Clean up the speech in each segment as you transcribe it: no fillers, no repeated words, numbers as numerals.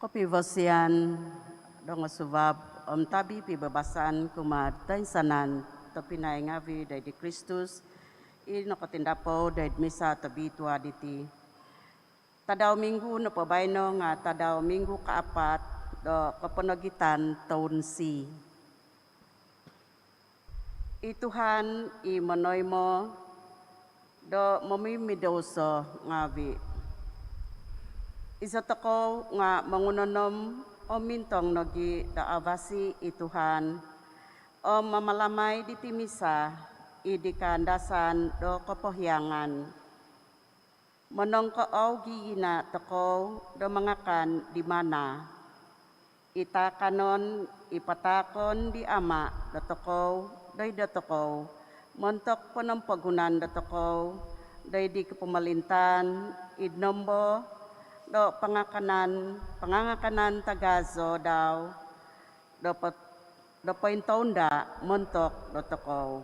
Kopivosian dong subab tabi pibabasan kumaday sanan tapinay ngavi day di Kristus nakotindapo day misa tabi tua diti. Tadaw minggu no pabayno nga tadaw minggu kaapat do kapanagitan taon si. Ituhan manoy mo do mamimidoso ngavi. Isa toko nga mangunonom o mintong nogi da avasi ituhan o mamalamay di timisa idi kandasan do kapohyangan. Manong kaaw giina toko do mangakan di mana. Itakanon ipatakon di ama do toko day do toko. Montok panampagunan do toko day di kapamalintan idnombo do pangangakanan tagazo daw do pointonda montok do toko.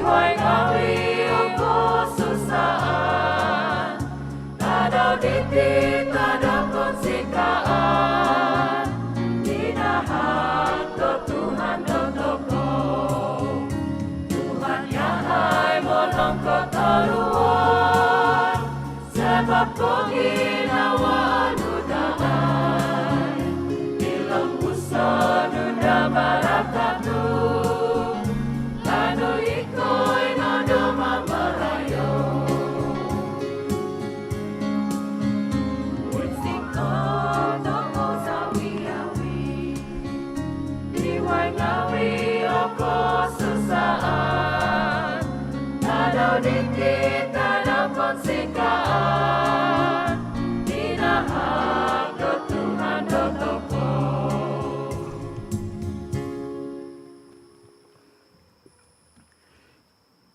hoài ngawi ako susaan, tadaw diti tadaw konsikaan, dinahag do Tuhan do toko, Tuhan yahay molong kotoruan, sebab ko ginawaan udaan, ilang puso nuda barakatu, tano iko'y nodo mamarayo. Unsing ko toko sa wiyawi, iway ngawi ako susaan, tadaw diti tadaw konsikaan, dinahag do Tuhan do toko.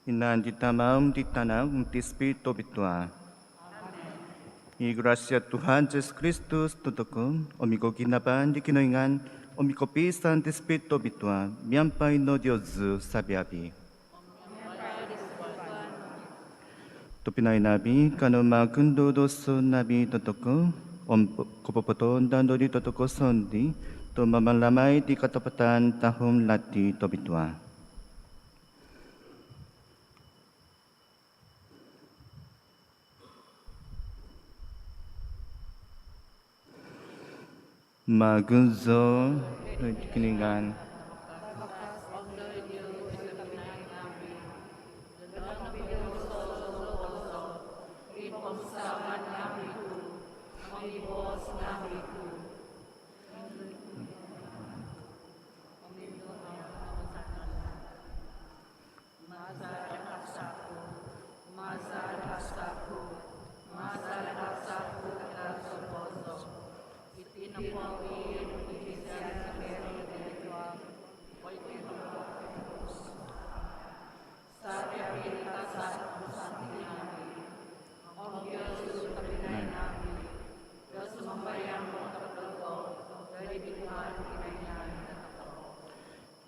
Inan ditamam ditanam di Espírito Bitua. E gracia Tuhan Jesus Kristus tutukum, omigo ginaban di kinoingan, omigo pisan di Espírito Bitua, miampay no Dios sabiabi. Tupinay nabi, kano magundo doso nabi tutuko, kupopoton dandori tutuko sondi, to mamalamay di katapatan tahom lati to Bitua. Magunzo kiningan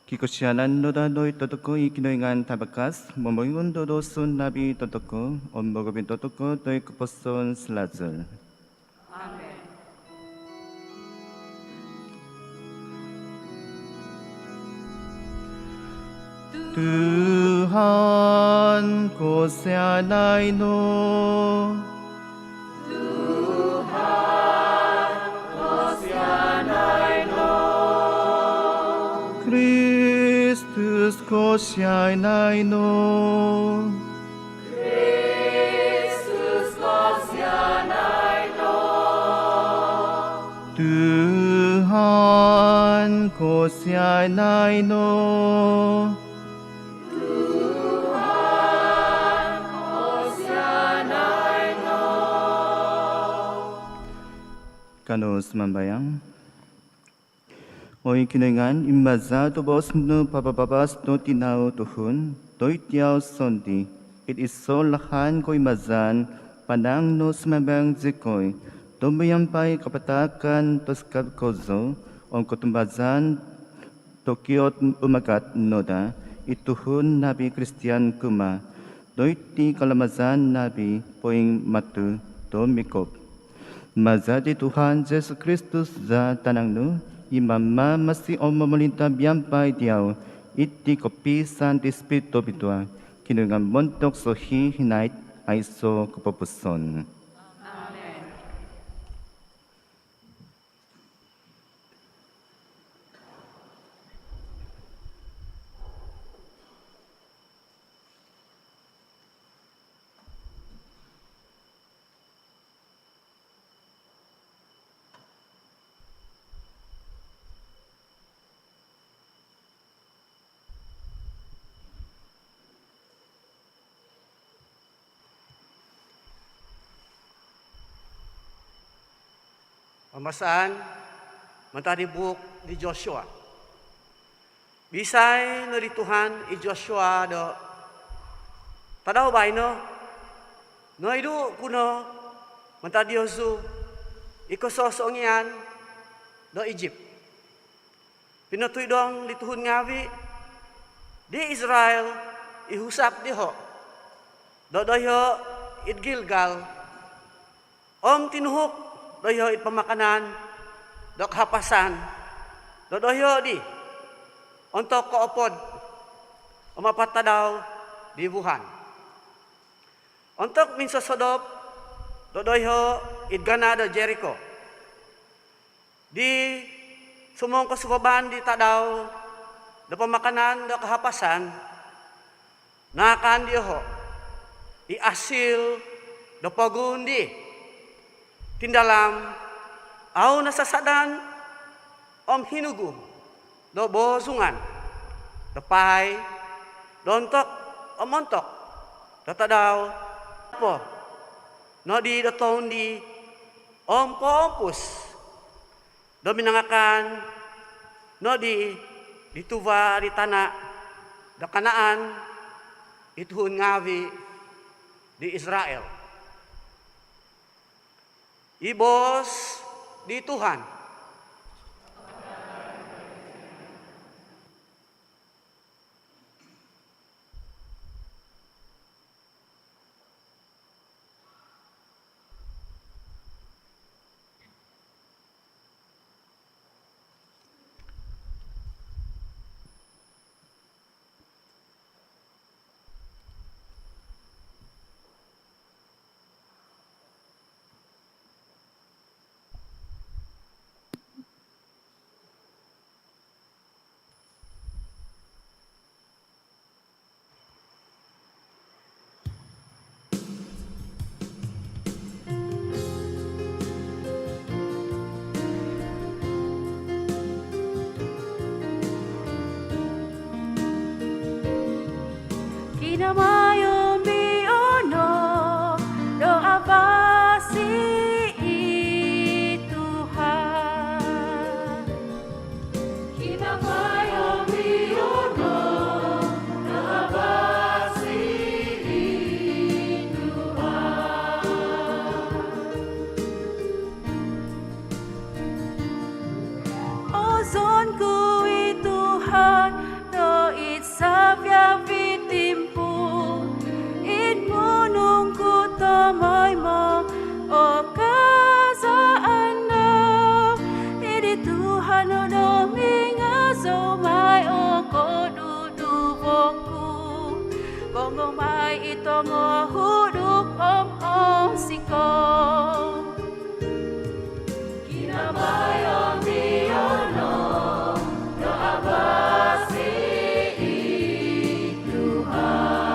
Kikosyanan no danoy totoko ikinoingan tabakas, momoingon dodoson nabi totoko, ombogobin totoko toy kuposon selazul. Amen. Tuhan kosyanay no. Kristus kosyanay no. Kristus kosyanay no. Tuhan kosyanay no. Tuhan kosyanay no. Kano semambayang. Oi kinengan imbaza to bos no papapabas no tinao tuhun toy tiao sondi it is so lahan ko imazan panang no semabang zikoy tombayampai kapatakan toskab kozo on kotumbazan tokiot umagat noda ituhun nabi Kristian kuma toy ti kalamazan nabi poing matu to mikop mazadi Tuhan Yesus Kristus za tanang nu imama masih om memerintah biampai diau iti kopisan di Espírito Bitua kinungan montok sohi hinait aiso kepopuson. Amen. Pembacaan mentari buk di Joshua. Bisay no di Tuhan i Joshua do tadaw bay no idu kuno mentari Yosu ikososong yan do Egypt. Pinatuy dong di Tuhun ngawi di Israel ihusap diho. Dodoyo it Gilgal. Om tinuhuk doyo it pemakanan dok hapasan. Dodoyo di untuk koopod umapat daw di Wuhan. Untuk minsosodop dodoyo it Ganada Jericho. Di sumong kasubaban di tadaw do pemakanan do kahapasan nakan diho iasil do pagundi tindalam au nasasadan om hinugu do bozungan do pai dontok omontok do tadaw po no di do tondi om pompus do minangakan no di tuva di tanah do Kanaan ituhun ngawi di Israel. Ibos di Tuhan. Kinamayon biono doa basi Tuhan. Kinamayon biono doa basi Tuhan. Ozon kui Tuhan do itsavya vitimpu in munung ku tomoy mo o kasaano idi Tuhan o dominga so may o koduduboku kongo may itongo huduk om siko. Kinamayon biono doa basi Tuhan.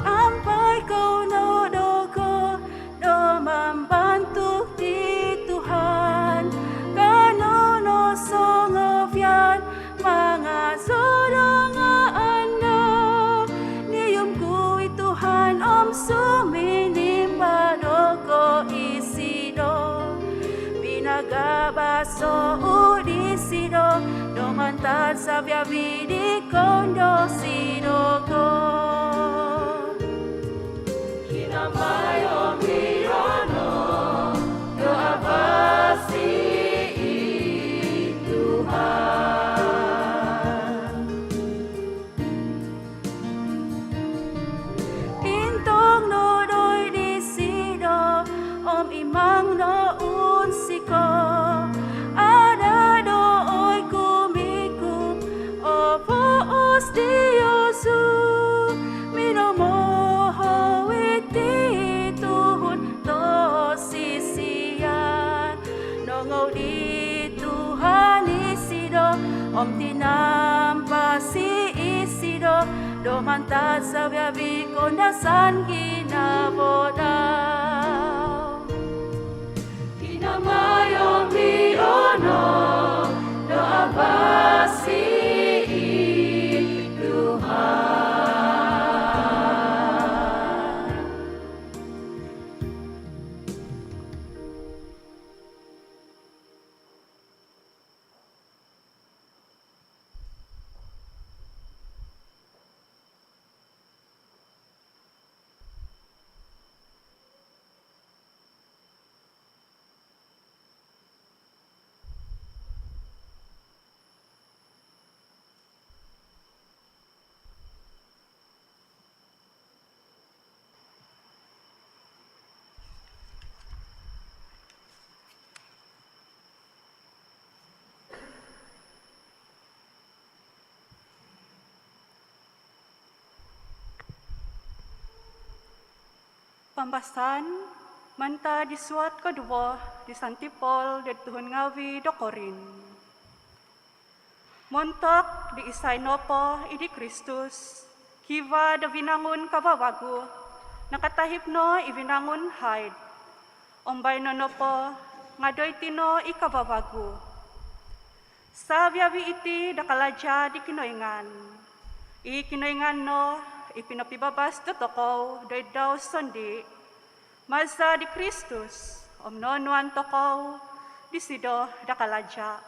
Ampai kau no doko do membantu di Tuhan kano no songovian mangazodong anda niyum kui Tuhan om suminim badoko isido pinagabaso udisido domantan sabya vidi kondo sidogo. Kinamayon biono doa basi Tuhan. Intong no doy di sido om imang no unsiko ada do oy kumikum o poos diosu minomoho iti tuhun to sisiyan nongaw di Tuhan isido om tinampa si isido domantad sa biyabi kondasan ginabodaw. Kinamayon biono doa basi Tuhan. Pambasan, manta disuat kedua di Santipol de Tuhun Ngawi do Korin. Montok di isay nopo idi Kristus, kiva da vinangun kabawagu, nakatahipno ivinangun haid. Ombay no nopo, ngadoy tino ikabawagu. Sa biyabi iti dakalaja di kinoingan. Ikinoingan no, ipinapibabas do tokaw, doy daw sondi, maza di Kristus, omnonuan tokaw, disido dakalaja.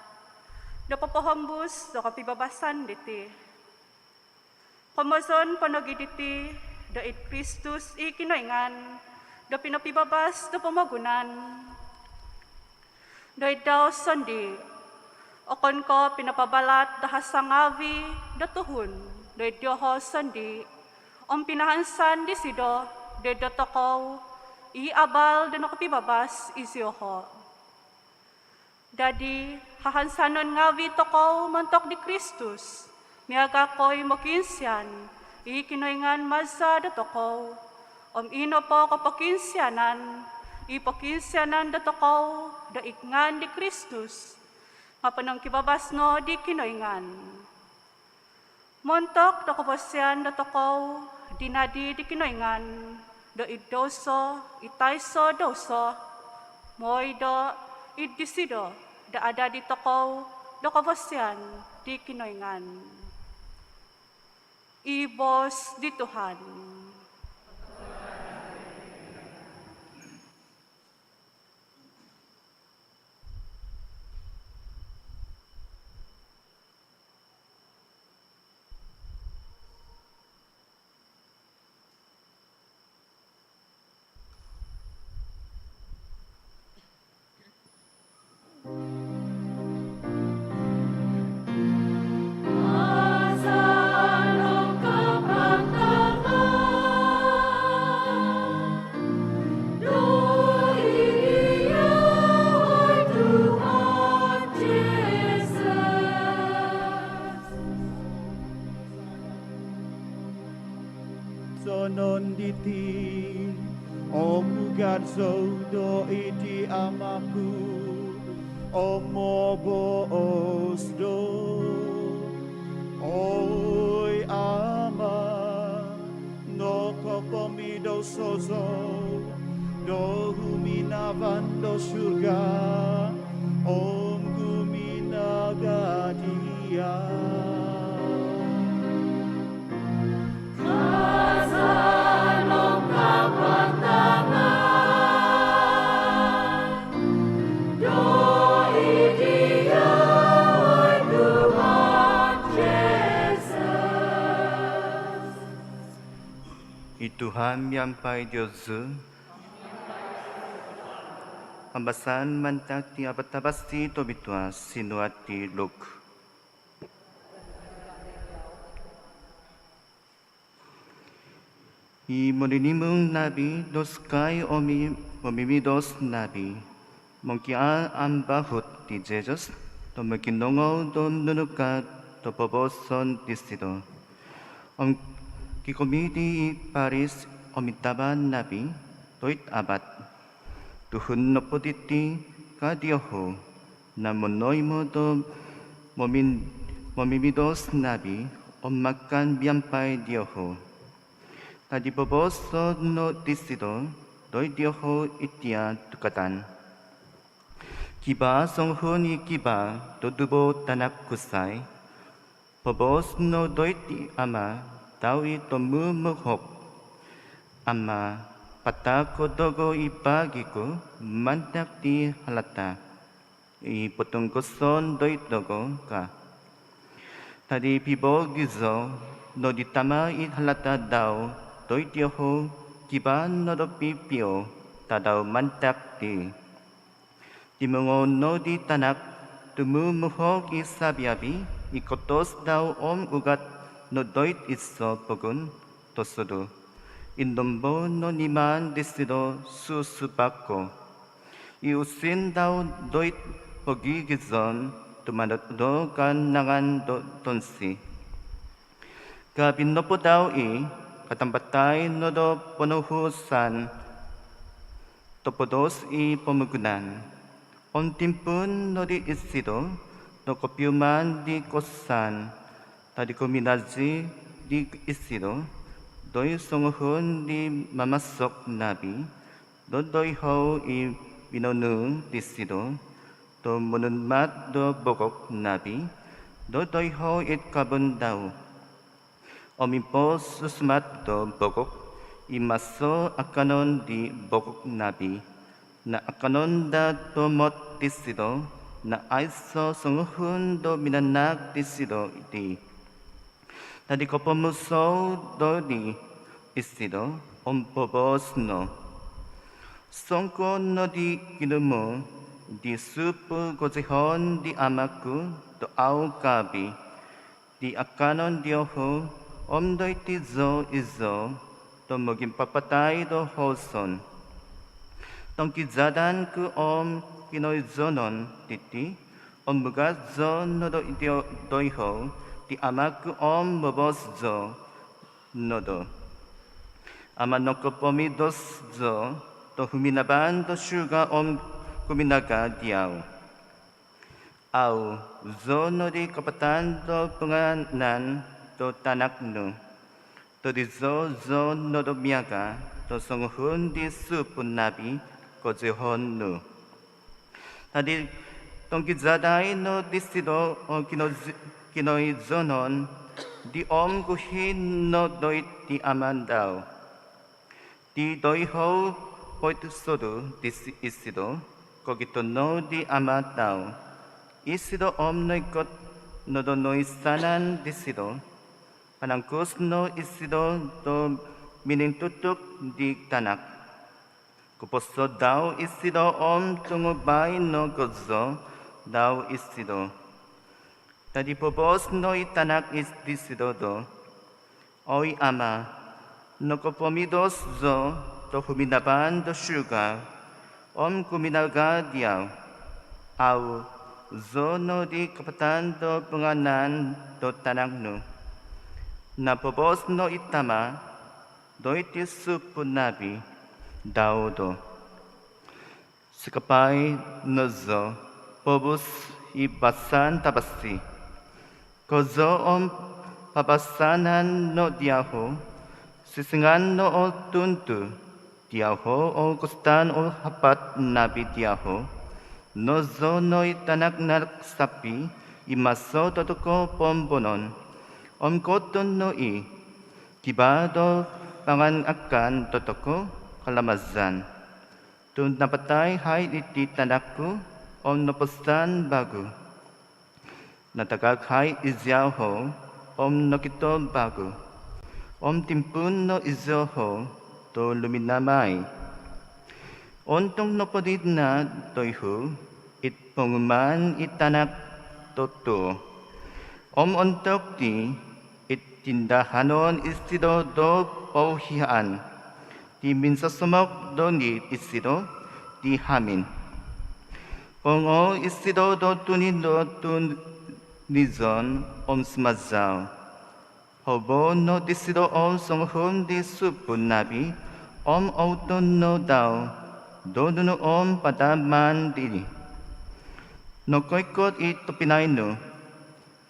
Do papohambus do kapibabasan diti. Komoson panogiditi, do it Kristus ikinoingan, do pinapibabas do pamagunan. Doy daw sondi, okon ko pinapabalat dahasangawi do tuhun, doy dioho sondi, pinahansan di sido, doy do tokaw, iabal do nakapibabas isioho. Dadi, hahansanon ngawi tokaw mantok di Kristus, miaga ko'y mokinsyan, ikinoingan maza do tokaw, ino po kapakinsyanan, ipakinsyanan do tokaw, do ikngan di Kristus, mapanong kibabas no di kinoingan. Montok do kaposyan do tokaw, dinadi di kinoingan, do idoso, itayso doso, moy do idisido, da ada di tokaw, do kaposyan di kinoingan. Ibos di Tuhan. Sonon diti omugazo do iti amaku omobos do oi ama no kokomido sozo do huminavan do surga om guminagadia. Tuhan miampai Diosu, Pambasan mantak ti apatabasti to bitua sinuati luk. I moninimung nabi doskai omimidos nabi, mongkia ambahut ti Jesus, to makinongaw don nunukat to poboson distido. Kikomiti Paris omitaban nabi, toit abat, tuhun nopoditi kadioho, na monoy mo do momimidos nabi, makan biampay dioho. Tadi poboso no disido, doy dioho itia tukatan. Kiba songhon kiba, dodubo tanak kusay, pobos no doy ti ama, tawi tomumuhok ama patako dogo ipagiku mantak di halata ipotungkoson doit dogo ka tadi pibo gizo no ditama it halata daw doit yoho kiban no do pipio tadaw mantak di timungo no di tanak tumumuhok isabiabi ikotos daw ugat no doit iso pogun tosudo. Indombo no niman disido susupako. Iusin daw doit pogigizon tumanot do kan nangan do tonsi. Kabin no po daw katambatay no do ponuhusan topodos I pemugunan. Ontimpun no di isido, no kopiuman di kosan, tadi kombinasi di isido, doi songohun di mamasok nabi, doi ho I binonu di sido, do menunmat do bokok nabi, doi ho it kabun dau. Omimpos susmat do bokok, imaso akanon di bokok nabi, na akanon da do mot di sido, na aiso songohun do minanak di sido iti. Tadi ko pemuso do di isido, ompobos no. Songko no di kinumo, di supu gozihon di amaku, do au kabi, di akanon dioho, do iti zo izo, do maging papatay do hoson. Tong kizadan ku kinoy zonon titi, mugat zon no do idio doiho, di amaku mobos zo no do. Ama no kopomidos zo, do huminaban do syuga kuminaga diaw. Au zo no di kapatan do penganan do tanak no. To di zo no do miaga, do songhun di supun nabi, kozihon no. Tadi tong kizadai no disido kinoy zonon di guhin no doit di amandaw. Di doi ho poit sodo dis isido kogito no di amandaw. Isido noy kot no do noy sanan disido. Panangkus no isido do minintutuk di tanak. Kuposo daw isido tungubay no gozo daw isido. Tadi pobos no itanak is disido do. Oy ama, no kopomidos zo to huminaban do syuga, kuminaga diaw. Au, zo no di kapatan do penganan do tanak no. Na pobos no itama, do iti supun nabi, daudo. Sekapay nozo, pobus ibasan tabasi. Kozo pabasanan no diaho, sisingan no tuntu, diaho kustan hapat nabi diaho, nozo no itanak sapi, imaso totoko pombonon, koton no kibado pangan akan totoko, kalamazan. Tun napatay hay iti tanakku napasan bago. Natagag hay izyaho nakito bago. Timpun no izyaho to luminamay. Ontong napodid na toyhu it penguman itanak toto. Ontok di it tindahanon istido do pauhian. Di minsasumok do ni isido di hamin. Kung isido do tunindo tunizon smazaw. Hobo no disido songhum di supun nabi auton no daw do no padaman dili. No koikot ito pinay no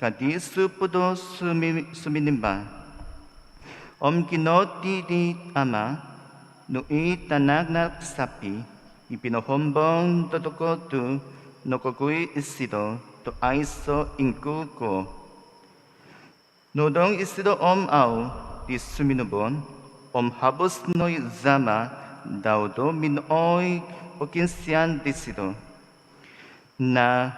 kadi supudo suminimba. Kinoti di ama nui tanak na sapi, ipinohombong totoko tu nokokui isido to aiso ingkuko. Nodong isido au di suminubon, habos noy zama daw do minoy okinsian disido. Na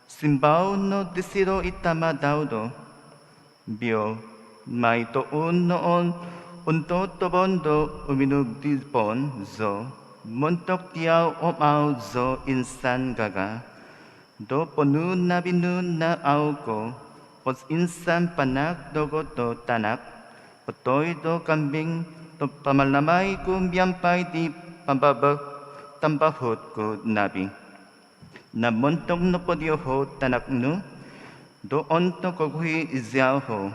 simbaw no disido itama daw do, bio may toon noon untuk tobondo uminugdipon zo, montok tiyaw au zo insan gaga, do ponun na binun na au ko, pos insan panak dogo to tanak, potoy do kambing, to pamalamay kumbiyampay di pambabak tambahot ko nabi. Na montok no podyoho tanak no, do onto koguhi izyaw ho,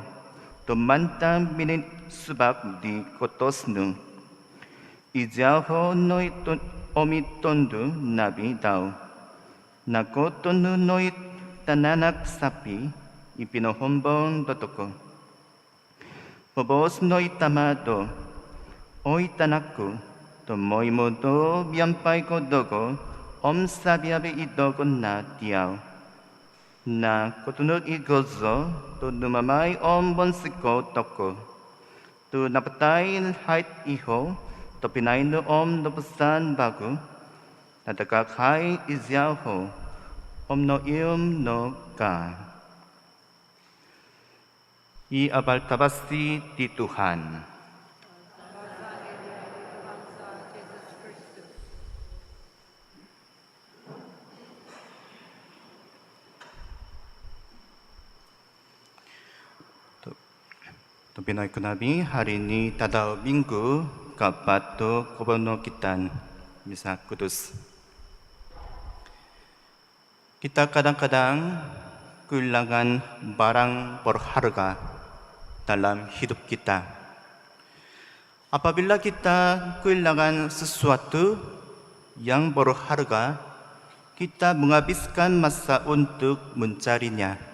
to mantang minit subak di kotos no. Ijaho no omi tondu nabi tau. Nako tondu noit tananak sapi ipinohombong totoko. Pobos noit tamato oi tanaku to moimo do biampai ko dogo om sabiabe idogo na tiao. Na kotunut igozo to numamay om bonsiko toko. To napatay hait iho to pinain no om nopusan bago. Natakakhay izyaw ho om no ium no ka. Iabal tabasi di Tuhan. Pinoy Kunabi, hari ini tadau minggu kapato kobono kitan Misa Kudus. Kita kadang-kadang kehilangan barang berharga dalam hidup kita. Apabila kita kehilangan sesuatu yang berharga, kita menghabiskan masa untuk mencarinya.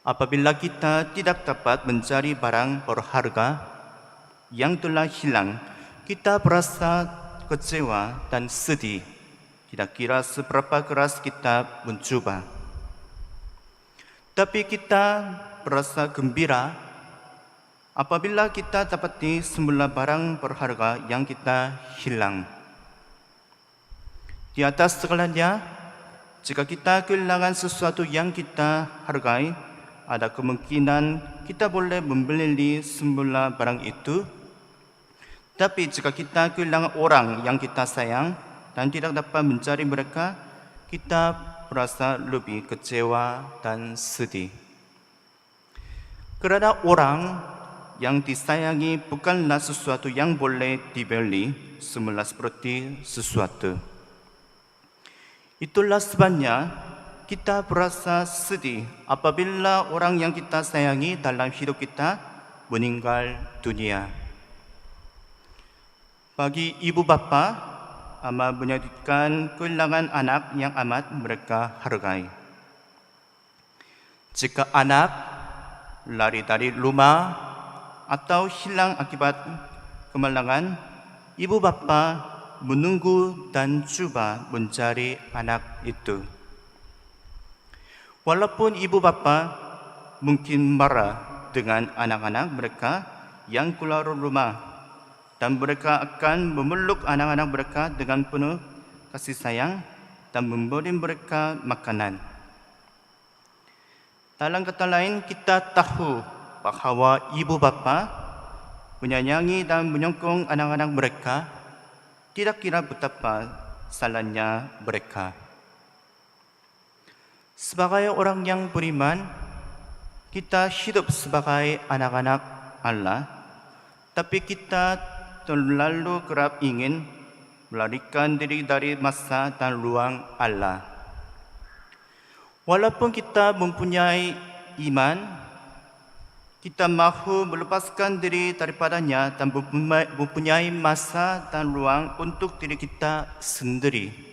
Apabila kita tidak dapat mencari barang berharga yang telah hilang, kita merasa kecewa dan sedih. Tidak kira seberapa keras kita mencoba. Tapi kita merasa gembira apabila kita dapati semula barang berharga yang kita hilang. Di atas segalanya, jika kita kehilangan sesuatu yang kita hargai, ada kemungkinan kita boleh membeli semula barang itu. Tapi jika kita kehilangan orang yang kita sayang dan tidak dapat mencari mereka, kita merasa lebih kecewa dan sedih. Kerana orang yang disayangi bukanlah sesuatu yang boleh dibeli semula seperti sesuatu. Itulah sebabnya kita berasa sedih apabila orang yang kita sayangi dalam hidup kita meninggal dunia. Bagi ibu bapa, amat menyedihkan kehilangan anak yang amat mereka hargai. Jika anak lari dari rumah atau hilang akibat kemalangan, ibu bapa menunggu dan cuba mencari anak itu. Walaupun ibu bapa mungkin marah dengan anak-anak mereka yang keluar rumah dan mereka akan memeluk anak-anak mereka dengan penuh kasih sayang dan memberi mereka makanan. Dalam kata lain, kita tahu bahawa ibu bapa menyayangi dan menyokong anak-anak mereka, tidak kira betapa salahnya mereka. Sebagai orang yang beriman, kita hidup sebagai anak-anak Allah, tapi kita terlalu kerap ingin melarikan diri dari masa dan ruang Allah. Walaupun kita mempunyai iman, kita mahu melepaskan diri daripadanya dan mempunyai masa dan ruang untuk diri kita sendiri.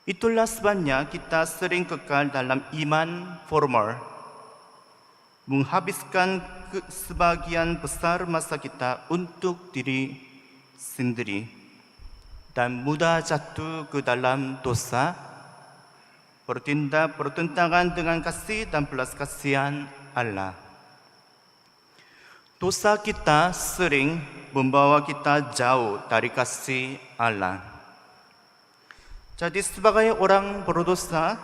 Itulah sebabnya kita sering kekal dalam iman formal, menghabiskan sebagian besar masa kita untuk diri sendiri dan mudah jatuh ke dalam dosa, bertindak bertentangan dengan kasih dan belas kasihan Allah. Dosa kita sering membawa kita jauh dari kasih Allah. Jadi sebagai orang berdosa,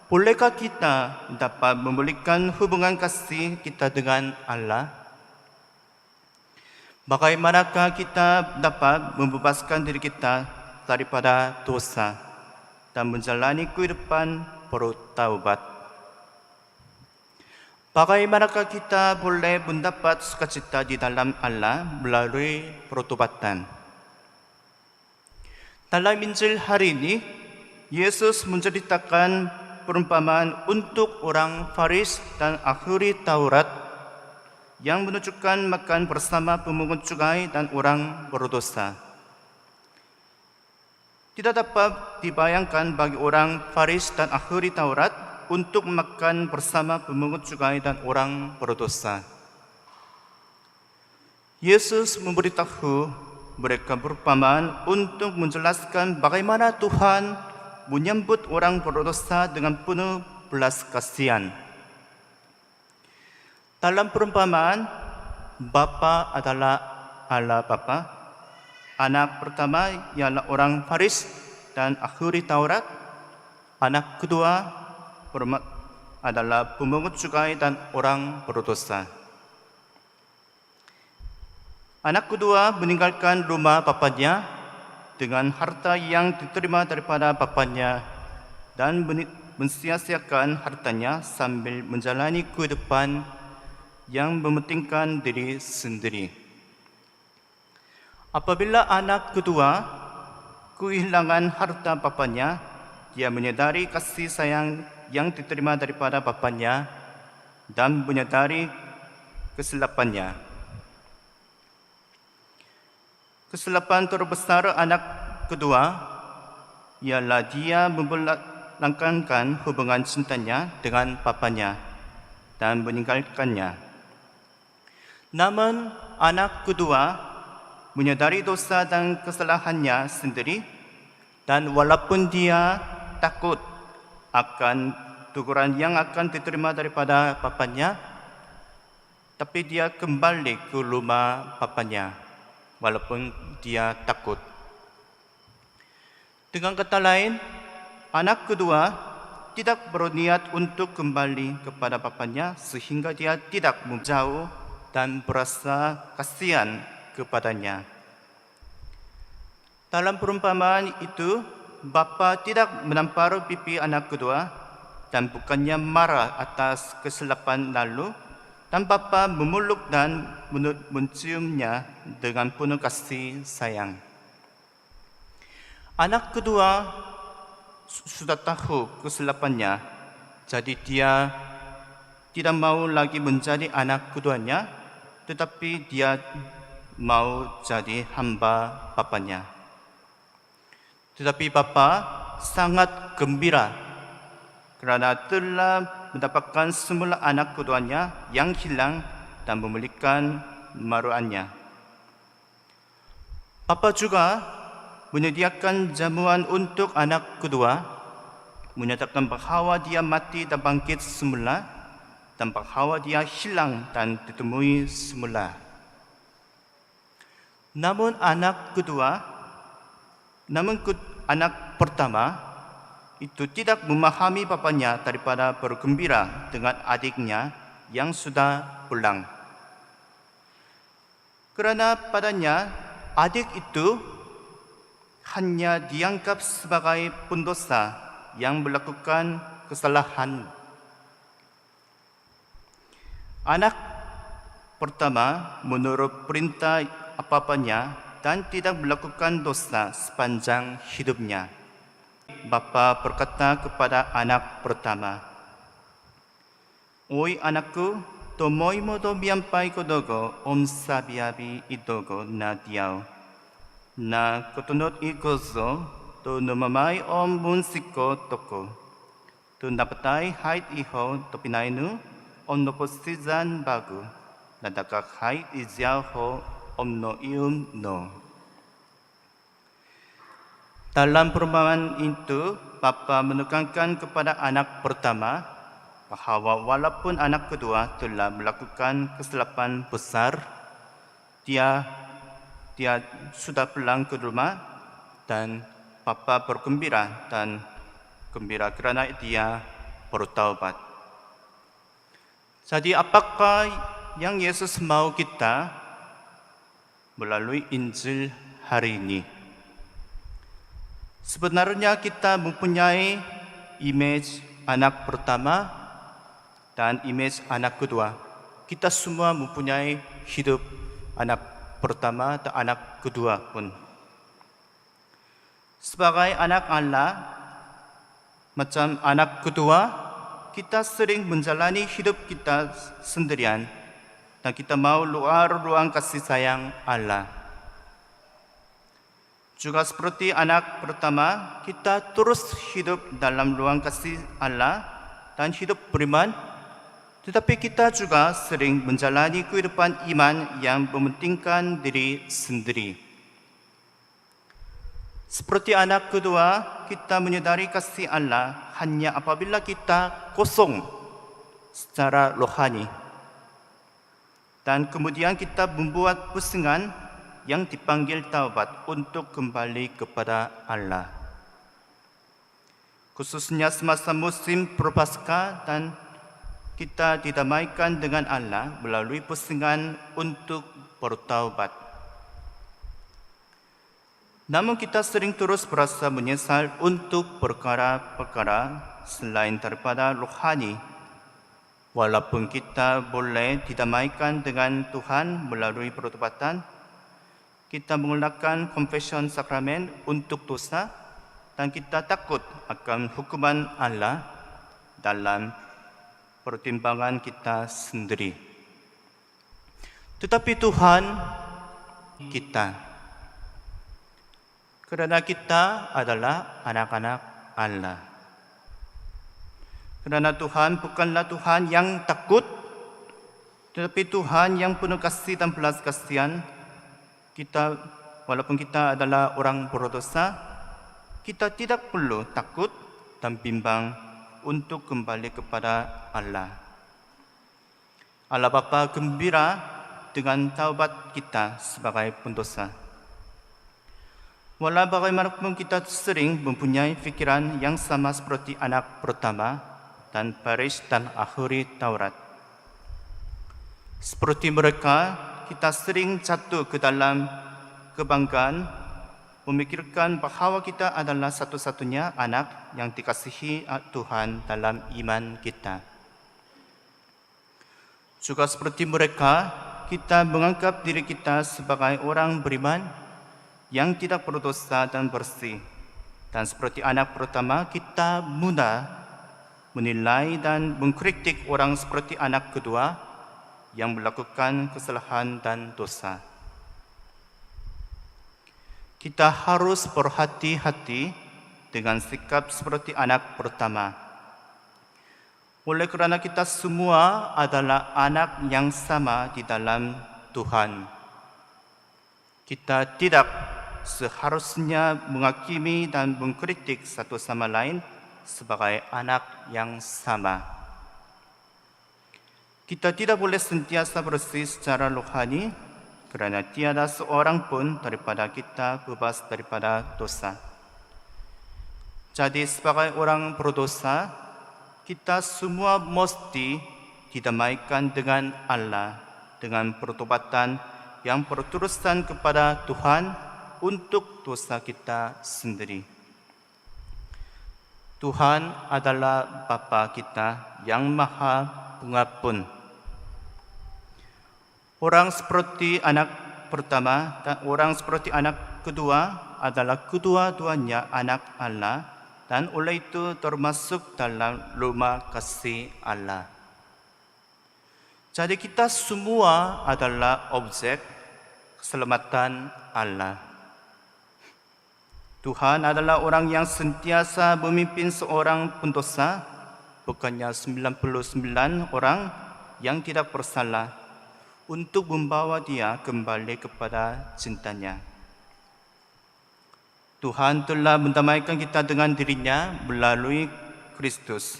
bolehkah kita dapat memulihkan hubungan kasih kita dengan Allah? Bagaimanakah kita dapat membebaskan diri kita daripada dosa dan menjalani kehidupan bertaubat? Bagaimanakah kita boleh mendapat sukacita di dalam Allah melalui pertobatan? Dalam Injil hari ini, Yesus menceritakan perumpamaan untuk orang Faris dan ahli Taurat yang menunjukkan makan bersama pemungut cukai dan orang berdosa. tidak dapat dibayangkan bagi orang Faris dan ahli Taurat untuk makan bersama pemungut cukai dan orang berdosa. Yesus memberitahu mereka berumpamaan untuk menjelaskan bagaimana Tuhan menyambut orang berdosa dengan penuh belas kasihan. Dalam perumpamaan, Bapa adalah Allah Bapa, anak pertama ialah orang Faris dan ahli Taurat, anak kedua adalah pemungut cukai dan orang berdosa. Anak kedua meninggalkan rumah bapanya dengan harta yang diterima daripada bapanya dan mensia-siakan hartanya sambil menjalani kehidupan yang mementingkan diri sendiri. Apabila anak kedua kehilangan harta bapanya, dia menyadari kasih sayang yang diterima daripada bapanya dan menyadari kesilapannya. Kesilapan terbesar anak kedua ialah dia membelangkankan hubungan cintanya dengan bapanya dan meninggalkannya. Namun anak kedua menyadari dosa dan kesalahannya sendiri, dan walaupun dia takut akan teguran yang akan diterima daripada bapanya, tapi dia kembali ke rumah bapanya walaupun dia takut. Dengan kata lain, anak kedua tidak berniat untuk kembali kepada bapanya sehingga dia tidak menjauh dan berasa kasihan kepadanya. Dalam perumpamaan itu, bapa tidak menampar pipi anak kedua dan bukannya marah atas kesilapan lalu, dan bapa memeluk dan menciumnya dengan penuh kasih sayang. Anak kedua sudah tahu kesilapannya, jadi dia tidak mau lagi menjadi anak keduanya, tetapi dia mau jadi hamba bapanya. Tetapi bapa sangat gembira kerana telah mendapatkan semula anak keduanya yang hilang dan memulihkan maruannya. Bapa juga menyediakan jamuan untuk anak kedua, menyatakan bahawa dia mati dan bangkit semula, dan bahawa dia hilang dan ditemui semula. Namun anak pertama itu tidak memahami bapanya daripada bergembira dengan adiknya yang sudah pulang. Kerana padanya adik itu hanya dianggap sebagai pendosa yang melakukan kesalahan. Anak pertama menurut perintah bapanya dan tidak melakukan dosa sepanjang hidupnya. Bapa berkata kepada anak pertama, "Oi anakku, tomoimo to miampai kodogo omsabiabi idogo na diao. Na kotonot ikozo to nomamai om munsiko toko. To napatai hait iho to pinainu om noposizan bagu. Nadakak hait iziao ho om no ium no." Dalam perumpamaan itu, bapa menekankan kepada anak pertama bahawa walaupun anak kedua telah melakukan kesilapan besar, dia sudah pulang ke rumah dan bapa bergembira dan gembira kerana dia bertaubat. Jadi apakah yang Yesus mau kita melalui Injil hari ini? Sebenarnya kita mempunyai image anak pertama dan image anak kedua. Kita semua mempunyai hidup anak pertama dan anak kedua pun. Sebagai anak Allah, macam anak kedua, kita sering menjalani hidup kita sendirian dan kita mau luar ruang kasih sayang Allah. Juga seperti anak pertama, kita terus hidup dalam ruang kasih Allah dan hidup beriman, tetapi kita juga sering menjalani kehidupan iman yang mementingkan diri sendiri. Seperti anak kedua, kita menyadari kasih Allah hanya apabila kita kosong secara rohani. Dan kemudian kita membuat pusingan yang dipanggil taubat untuk kembali kepada Allah. Khususnya semasa musim Prapaskah dan kita didamaikan dengan Allah melalui pusingan untuk bertaubat. Namun kita sering terus berasa menyesal untuk perkara-perkara selain daripada rohani. Walaupun kita boleh didamaikan dengan Tuhan melalui pertobatan, kita menggunakan confession sakramen untuk dosa dan kita takut akan hukuman Allah dalam pertimbangan kita sendiri. Tetapi Tuhan kita, karena kita adalah anak-anak Allah. Karena Tuhan bukanlah Tuhan yang takut, tetapi Tuhan yang penuh kasih dan belas kasihan. Kita, walaupun kita adalah orang berdosa, kita tidak perlu takut dan bimbang untuk kembali kepada Allah. Allah Bapa gembira dengan taubat kita sebagai pendosa. Walau bagaimanapun kita sering mempunyai fikiran yang sama seperti anak pertama dan Paris dan akhiri Taurat. Seperti mereka, kita sering jatuh ke dalam kebanggaan, memikirkan bahawa kita adalah satu-satunya anak yang dikasihi Tuhan dalam iman kita. Juga seperti mereka, kita menganggap diri kita sebagai orang beriman yang tidak berdosa dan bersih. Dan seperti anak pertama, kita mudah menilai dan mengkritik orang seperti anak kedua yang melakukan kesalahan dan dosa. Kita harus berhati-hati dengan sikap seperti anak pertama. Oleh kerana kita semua adalah anak yang sama di dalam Tuhan, kita tidak seharusnya menghakimi dan mengkritik satu sama lain sebagai anak yang sama. Kita tidak boleh sentiasa bersih secara rohani kerana tiada seorang pun daripada kita bebas daripada dosa. Jadi sebagai orang berdosa, kita semua mesti didamaikan dengan Allah dengan pertobatan yang berterusan kepada Tuhan untuk dosa kita sendiri. Tuhan adalah Bapa kita yang Maha Pengampun. Orang seperti anak pertama dan orang seperti anak kedua adalah kedua-duanya anak Allah dan oleh itu termasuk dalam rumah kasih Allah. Jadi kita semua adalah objek keselamatan Allah. Tuhan adalah orang yang sentiasa memimpin seorang pendosa, bukannya 99 orang yang tidak bersalah, untuk membawa dia kembali kepada cintanya. Tuhan telah mendamaikan kita dengan dirinya melalui Kristus.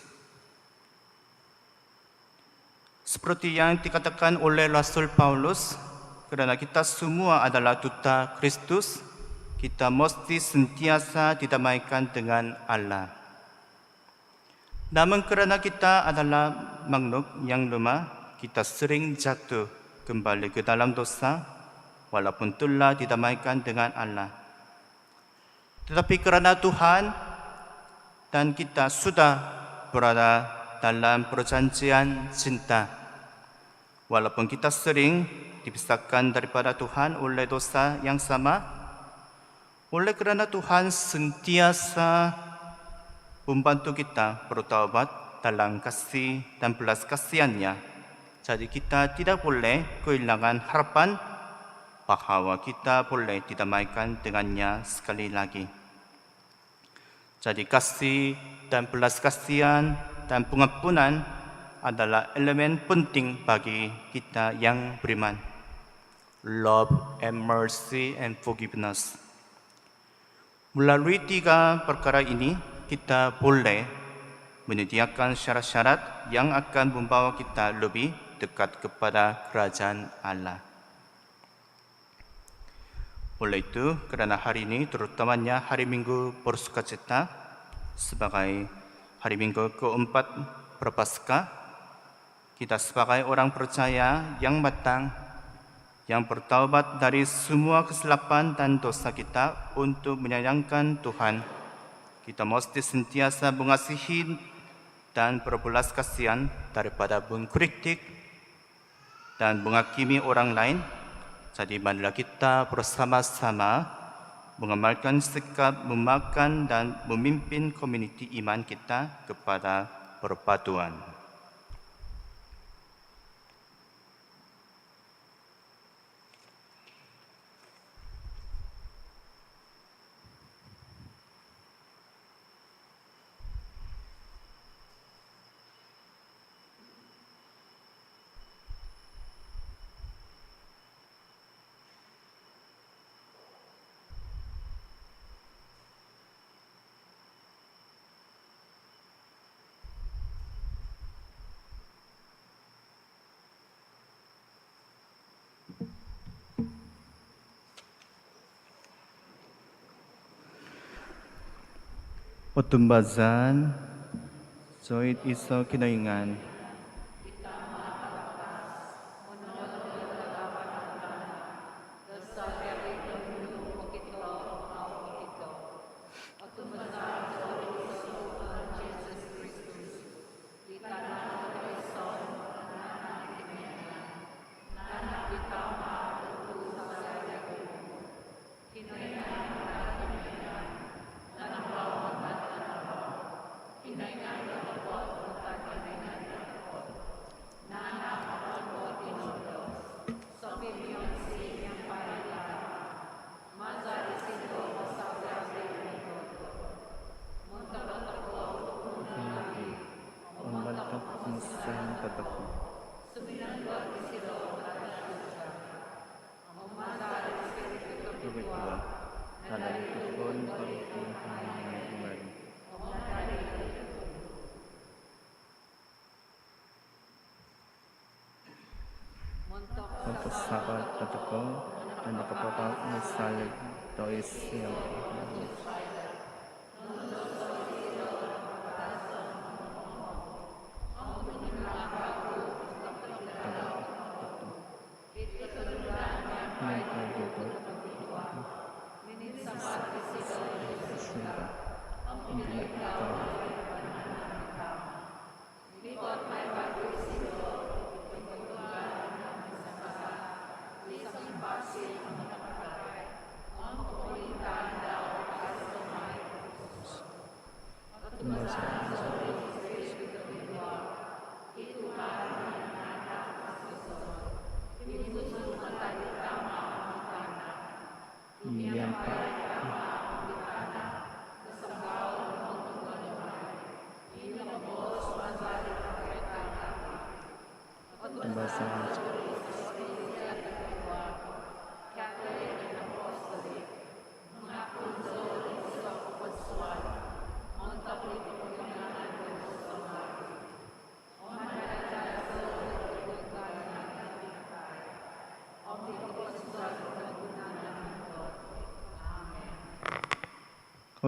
Seperti yang dikatakan oleh Rasul Paulus, kerana kita semua adalah duta Kristus, kita mesti sentiasa didamaikan dengan Allah. Namun kerana kita adalah makhluk yang lemah, kita sering jatuh kembali ke dalam dosa, walaupun telah didamaikan dengan Allah. Tetapi kerana Tuhan dan kita sudah berada dalam perjanjian cinta, walaupun kita sering dipisahkan daripada Tuhan oleh dosa yang sama, oleh kerana Tuhan sentiasa membantu kita bertaubat dalam kasih dan belas kasihannya. Jadi kita tidak boleh kehilangan harapan bahwa kita boleh didamaikan dengannya sekali lagi. Jadi kasih dan belas kasihan dan pengampunan adalah elemen penting bagi kita yang beriman. Love and mercy and forgiveness. Melalui tiga perkara ini, kita boleh menyediakan syarat-syarat yang akan membawa kita lebih dekat kepada kerajaan Allah. Oleh itu, kerana hari ini terutamanya hari Minggu Bersukacita sebagai hari Minggu keempat Prapaskah, kita sebagai orang percaya yang matang, yang bertaubat dari semua kesilapan dan dosa kita untuk menyayangkan Tuhan, kita mesti sentiasa mengasihi dan berbelas kasihan daripada mengkritik dan menghakimi orang lain. Jadi marilah kita bersama-sama mengamalkan sikap memakan dan memimpin komuniti iman kita kepada persatuan. Otumbasan, Zoid iso kinaingan. Untuk sahabat tetaku dan kepada misalnya dois yang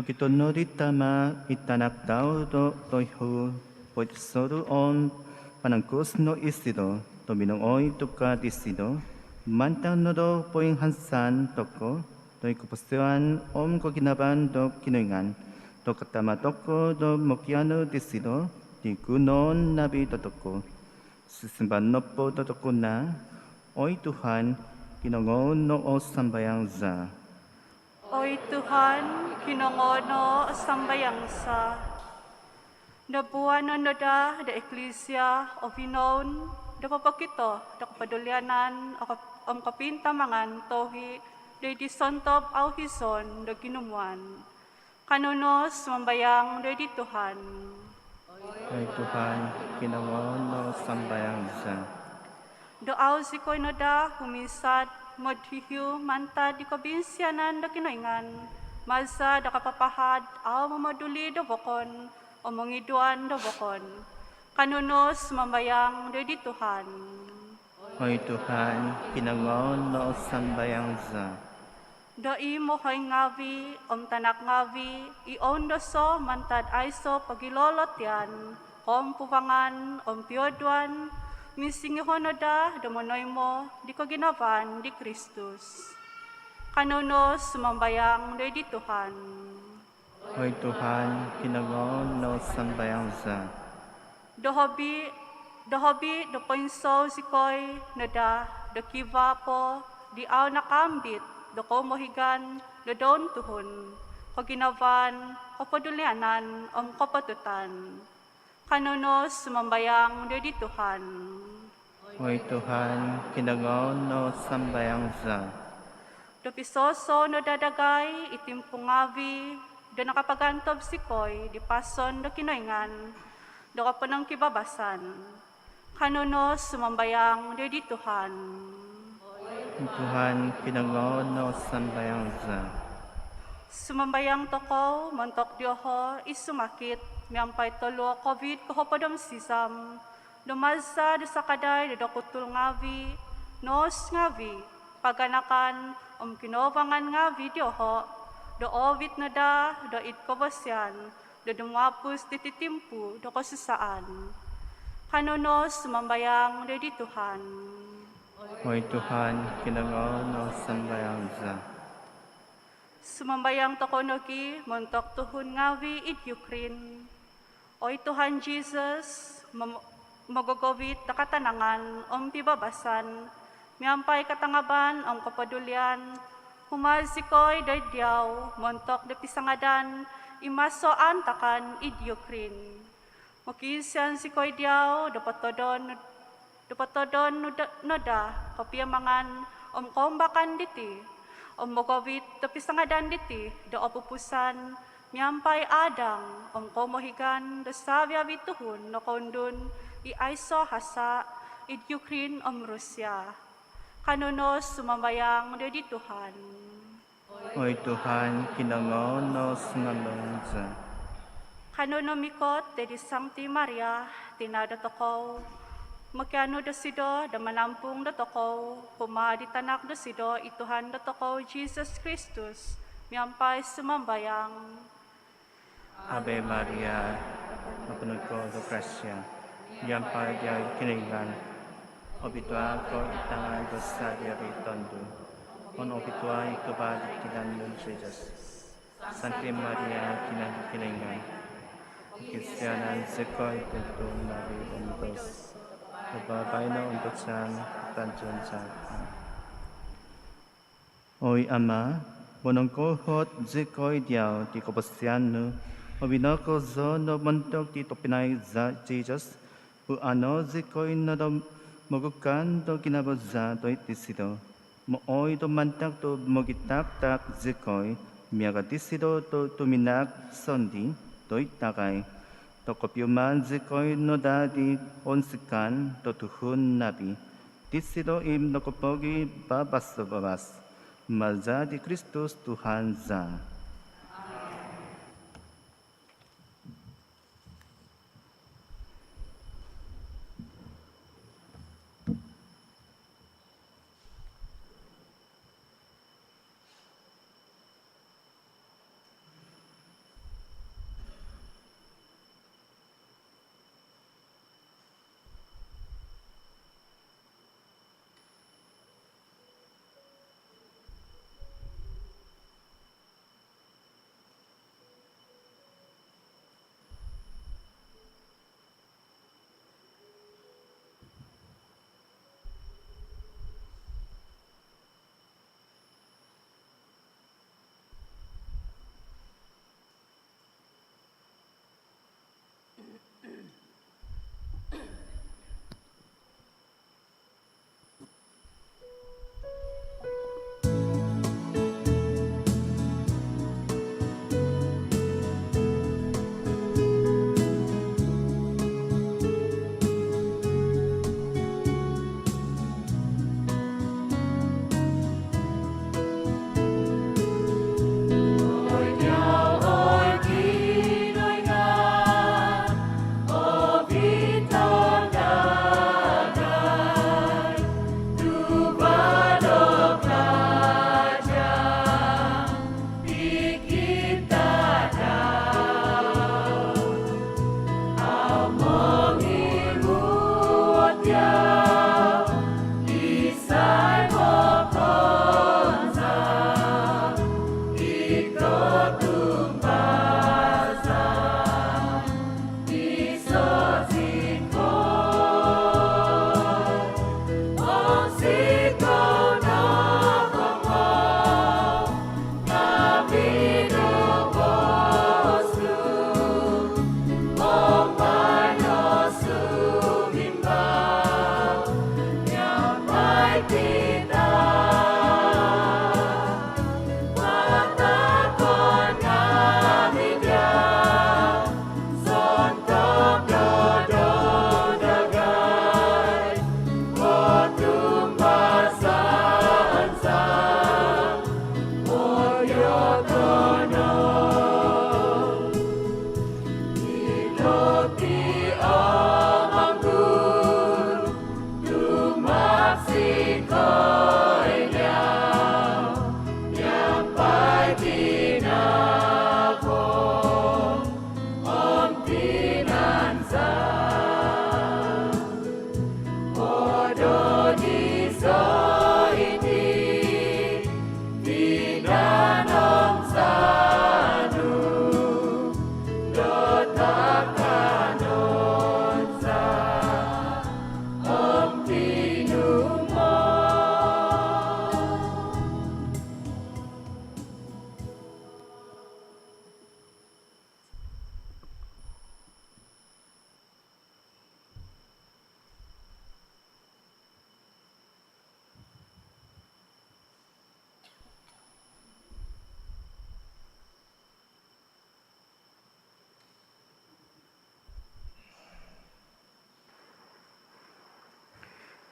Kita noritama itanak daudo toihu poit soru on panangkus no isido tominong oi tuka disido mantang nodo poing hansan toko doi kupustuan om ko ginaban do kinoingan do katama toko do mokiano disido di kunon nabi toko sisimban nopo toko na oi Tuhan kinongon no o sambayang za. Oy Tuhan, kinongono sambayang sa nabuan no da eklesia o pinon da papakito da kapadulyanan o kapintamangan tohi dedi sontop au hison da kinumuan. Kanunos mambayang dedi Tuhan. Ay Tuhan, kinangon no sambayang sa. Doaw si koy no da humisat modhihiu manta di kabinsianan da kinaingan. Masa da kapapahad aw mamaduli da bokon o mangiduan da bokon. Kanunos mambayang dedi Tuhan. Ay Tuhan, kinangon no sambayang sa. Doi mohoy ngavi, tanak ngavi, iondoso mantad aiso pagilolot yan, puwangan, pioduan, misingihonoda, damonoy mo, di ko ginavan, di Kristus. Kanunos sumambayang di Tuhan. Ay Tuhan, kinangon no sambayang sa. Dohobi, do poinso sikoy, nada, do kiva po, di aw nakambit, do ko mohigan, do don tuhon, ko ginavan, ko padulianan, ko patutan. Kanunos sumambayang di Tuhan. Ay Tuhan, kinangon no sambayang sa. Do pisoso no dadagay, itimpungavi, do nakapagantob sikoy, di pason do kinoingan, do kapunang kibabasan. Kanunos sumambayang di Tuhan. Tuhan, kinangon no sambayang sa. Sumambayang toko, montok dioho, isumakit, miyampay tolo, COVID, kohopadom sisam, dumalsa, dusakaday, dadokutul ngavi, nos ngavi, paganakan, kinovangan ngavi dioho, do ovit na da, do itkobosyan, do dumapus tititimpu, do kosusaan. Kanunos sumambayang di Tuhan. Ay Tuhan, kinangon no sambayang sa. Sumambayang tokonogi, montok tuhun ngawi id Ukraine. Oy Tuhan Jesus, magogowit na katanangan, pibabasan, miyampay katangaban, kapadulian, humasikoy daydyaw, montok de pisangadan, imasoan takan id Ukraine. Makisyan sikoy diyaw, dapatodon noda, kapiyamangan, kombakan diti, magawit tapisangadan diti, do opupusan, miyampay adang, komohigan, do sabya bituhun, no kondun, iaiso hasa, id Ukraine, Rusya. Kanunos sumambayang di Tuhan. Ay Tuhan, kinangon no sambayang sa. Kanunomikot dedi Sancti Maria, tinada tokaw, magkano do sido, da manampung do tokaw, pumaditanak do sido, ituhan do tokaw, Jesus Christus, miyampay sumambayang. Ave Maria, mapunod ko do grasya, miyampay diay kinaingan, obitwa ko itangan do sa diaritondo, on obitwa ikabalik kinanun Jesus. Sancti Maria, kinaingan, Kristiyanan sekoy tentong nabi untos. Babay na untuk sang tanjun sa. Oy Ama, bonongkohot zekoy diao di kopasyan obinako zo no mantok di topinay za Jesus, bu ano zekoy na do mogukan do kinabaza do itisido, mo oy do mantak do mogitak tak zekoy, miaga tisido do tuminak sondi, do itakay, to kopyuman zekoy no dadi onsikan to tuhun nabi, tisido im no kopogi babas, malza di Kristus Tuhan za.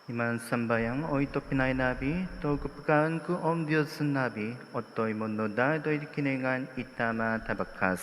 Iman sambayang o ito pinay nabi, to kupakan ku om Diyos nabi, o to'y mundo da do'y kiningan itama tabakas.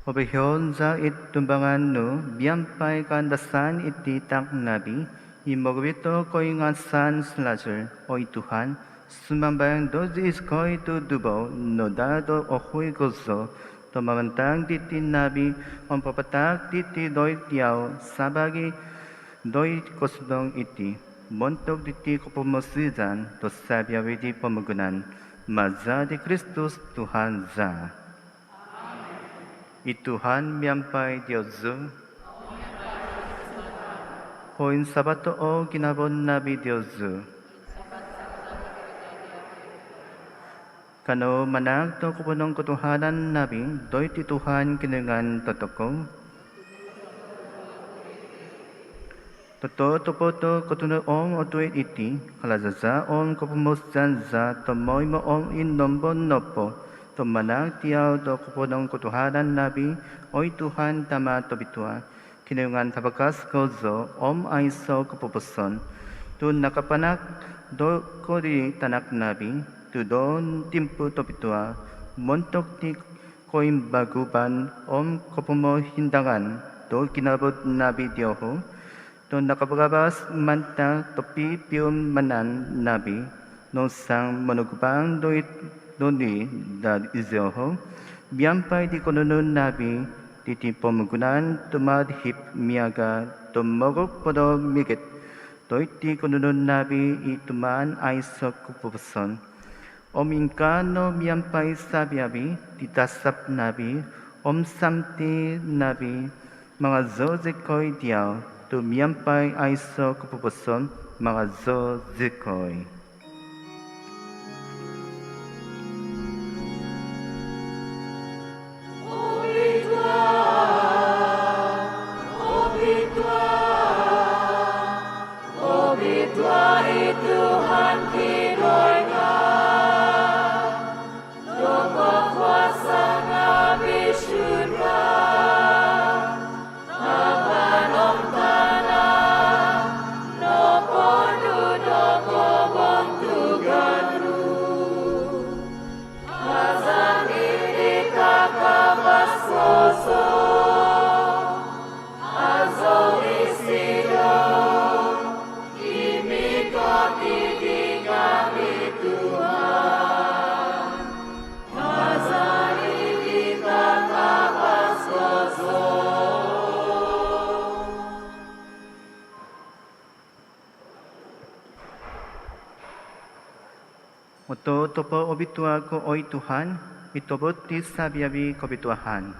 Obehon za it tumbangan no, biyampay kandasan iti tak nabi, imogwito ko'y ngasan slager, o ituhan, sumambayang dozi is ko'y tudubo, no dado o huy gozo, tumamantang titi nabi, om papatak titi doy tiyaw, sabagi doy kosdong iti, montok titi kupumusidan, to sabiawidi pamugunan, maza di Kristus Tuhan za. Ituhan miyambay Diyos. Hoin sabato o kinabon nabi Diyos. Kano manag to kupunong kutuhanan nabi, doy tituhan kinungan totoko. Toto topoto kutunoong o tuwit iti, kalazaza on kupumusdan za tomoy mo on inombon nopo, tumanang tiyaw do kupunong kutuhanan nabi, oy Tuhan tama tobitua, kinungan tabakas gozo, ay so kupupuson, tu nakapanak do kori tanak nabi, tu don timpu tobitua, montok ti koim baguban, kupumo hindangan, do kinabot nabi diyoho, tu nakapagabas manta topi pium manan nabi, no sang manugubang doit Doni dan izyoho, biyampay di konunun nabi, titi pemugunan tumadhip miaga, tumogok podo migit, toiti konunun nabi ituman ay kupupuson. Omingkano biyampay sabiabi, titasap nabi, samti nabi, mga zozikoy diyaw, tumiyampay ay kupupuson, mga zozikoy. Oto topo obitua ko oy Tuhan, itobot ti sabiabi kobituahan.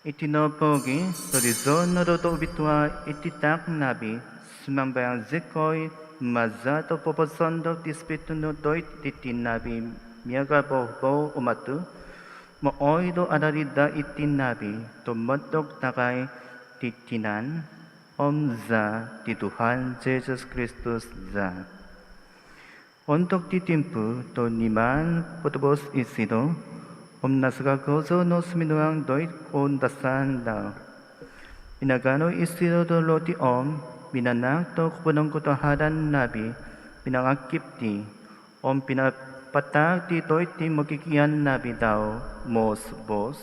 Itinopogi, sorizon no doto obitua ititak nabi, sumambayang zikoy, mazato poposondo ti spiritu no doit titinabi, miyaga bohbo umatu, mooy do adarida itinabi, tumotok takay titinan, za ti Tuhan Jesus Kristus za. Untuk titimpu to niman potobos isido, nasga gozo no sminuang doit on dasan daw. Pinagano isido do loti binanak to kupunong kutuhadan nabi, pinangakip ti, pinapatag ti doit ti magikian nabi daw, mos bos.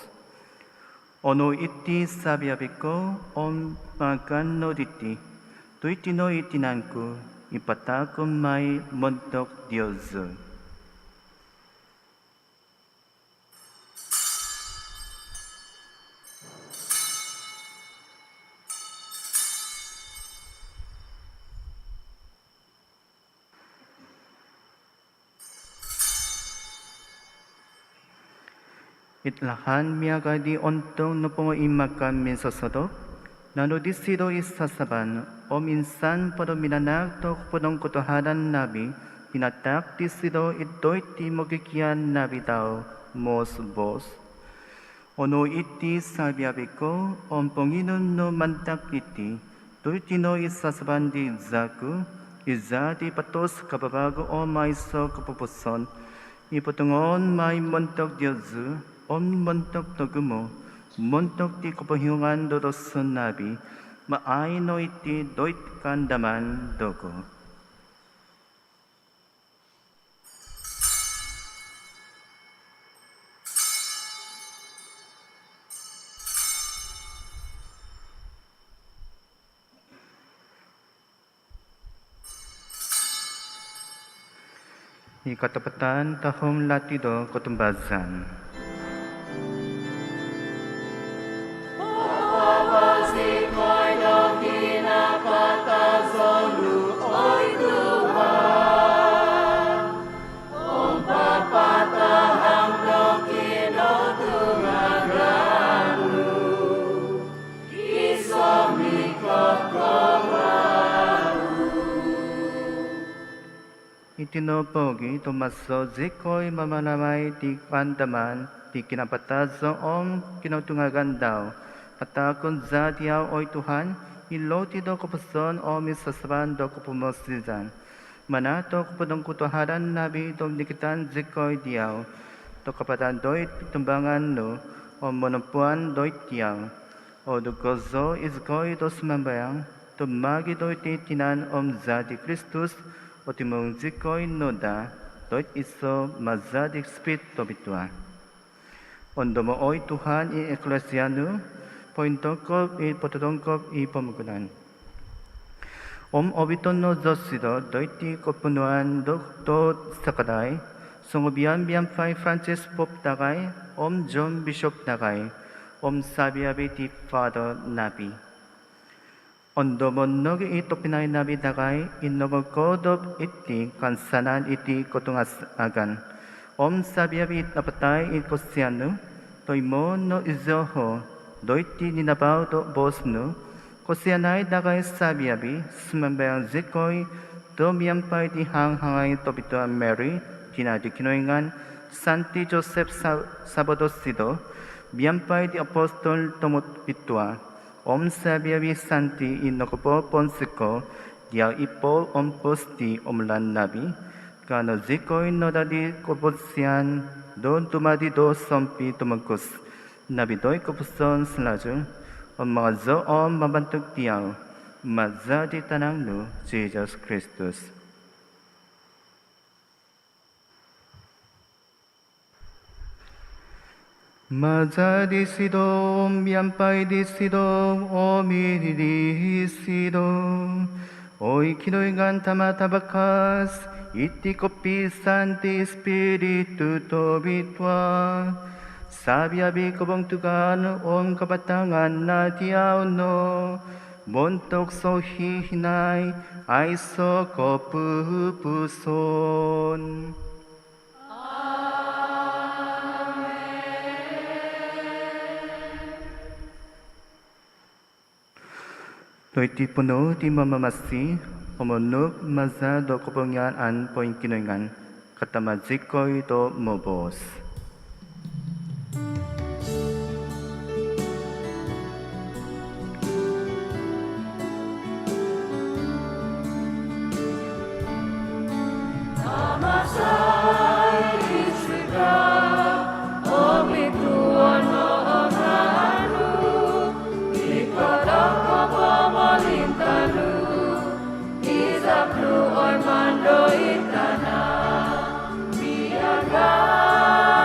Ono iti sabiabiko, magano diti, doit tino itinanko, ipatakom may montok Diyos. Itlahan miyaga di ontong no imakan minsosodo, nano disido isasaban, minsan pado minanak to punong kutuhanan nabi, pinatak disido ito'y ti magikian nabi daw, mos bos. Ono iti sabiabi ko, Panginoon no mantak iti, Tuitino isasabandi zaku, izati patos kababago o maiso kapupuson, ipatungon may montok diyozu, montok togumo, montok ti kapahyungan dodoson nabi, maaino iti doit kandaman dogo. Ikatapatan tahong latido kotumbasan. Itinopogi tumaso zikoy mamanamay ti kandaman ti kinapatazo kinutungagan daw. Patakon zatiyaw oy Tuhan, iloti do kupason misasaban do kupumosidan. Manato kupadong kutuharan nabi itong dikitan zikoy diyaw. To kapatan doit tumbangan no, monopuan doit diyaw. O dugozo izkoy dos mambayang, tumagi doit tinan zati Kristus, o timong zikoy noda, doit iso mazadik spirito bitua. Ondomo oy Tuhan eklesiano, pointongkop pototongkop pamugunan. Obiton no zosido, doiti kopunuan do sakaday, sungubian fay Francis Pope dagay, John Bishop dagay, sabiabi ti Father Nabi. Ondomon nogi ito pinay nabi dagay, innogokodop iti kansanan iti kotungas agan. Sabiabi napatay ikosyano, toimo no izoho, doiti ninabaw do bosno, kosyanay dagay sabiabi, sumambayang zikoy, domiyampay ti hanghangay topito Mary, kinadi kinoyngan, Santi Joseph Sabodosido, biyampay ti apostol tomot pitwa, sabiabi Santi inokopo ponsiko, dia ipo posti omlan nabi, kano zikoy no dadi koponsyan, don tumadi do sompi tumagkos, nabi doy koposon selaju, mga zo mabantog tiyaw, mazadi tanang no, Jesus Christus. Mazadi sidom, yampay di sidom, omiri sidom. Oy kinoyngan tamatabakas, iti kopi santi spiritu tobitwa. Sabiabi kobong tugan, kabatangan na tiyaw no. Montok so hihinay, ay so kopupuson. Toiti puno ti mamamasi, omonuk maza do kopongyan an poin kinoyngan, katamadzikoy do mobos. Armando Itana, Biarlah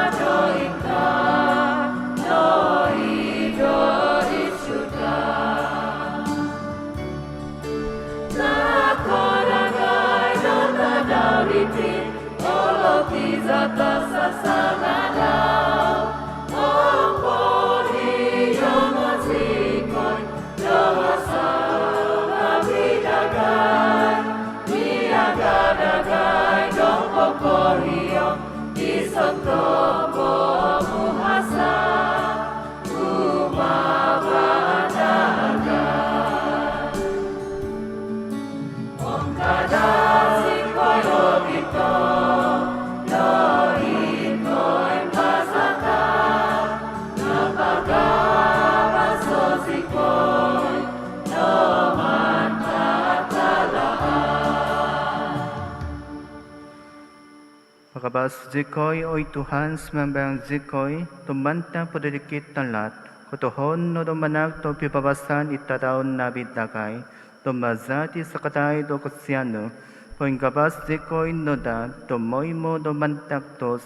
Pagkabas jikoy oy Tuhan semambayang jikoy tumantang padedikit talat kotohon no domanak to pipabasan itadaon nabid dagay domazati sakatay do kusyano poingkabas jikoy noda domoy mo domantak tos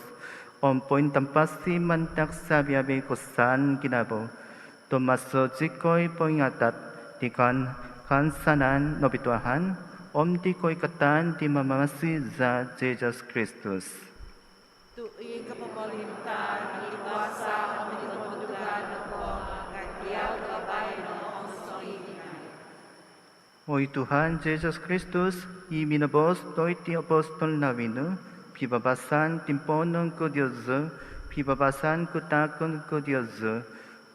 ompoin tampasi mantak sabiabe kusan kinabo domaso jikoy poingatat dikan kansanan nobituahan Om di ko ikatan di mamamasi za Jesus Christus. Tui kapapalitan, iwasa, amitutugan ako, katiyaw kabay no ang soiginan. Oy Tuhan Jesus Kristus, iminabos toy ti apostol nawino, pibabasan timponon ko Diyos, pibabasan ko takon ko Diyos,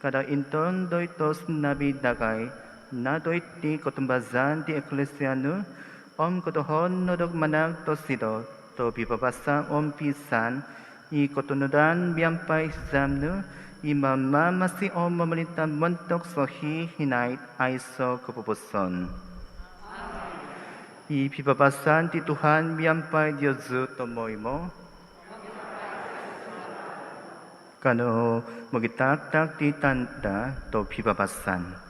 kada inton doy tos nabidagay, na doy ti kotumbazan ti eklesyano, om kotohon nodog manag tosido, to pipabasa om pisan, i kotunudan biyampay zamno, i mamamasi om mamalitan montok sohi hinait aiso kepupuson. I pipabasan ti Tuhan biyampay Diyosu tomoy mo. Kano magitaktak ti tanda to pipabasan.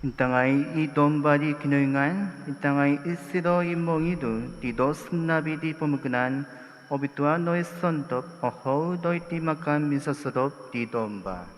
Intangay idombadi kinoyngan, intangay isido imongidu, di dos nabi di pemugnan, obitua noy sontop, oho doi ti makan misasodop di domba.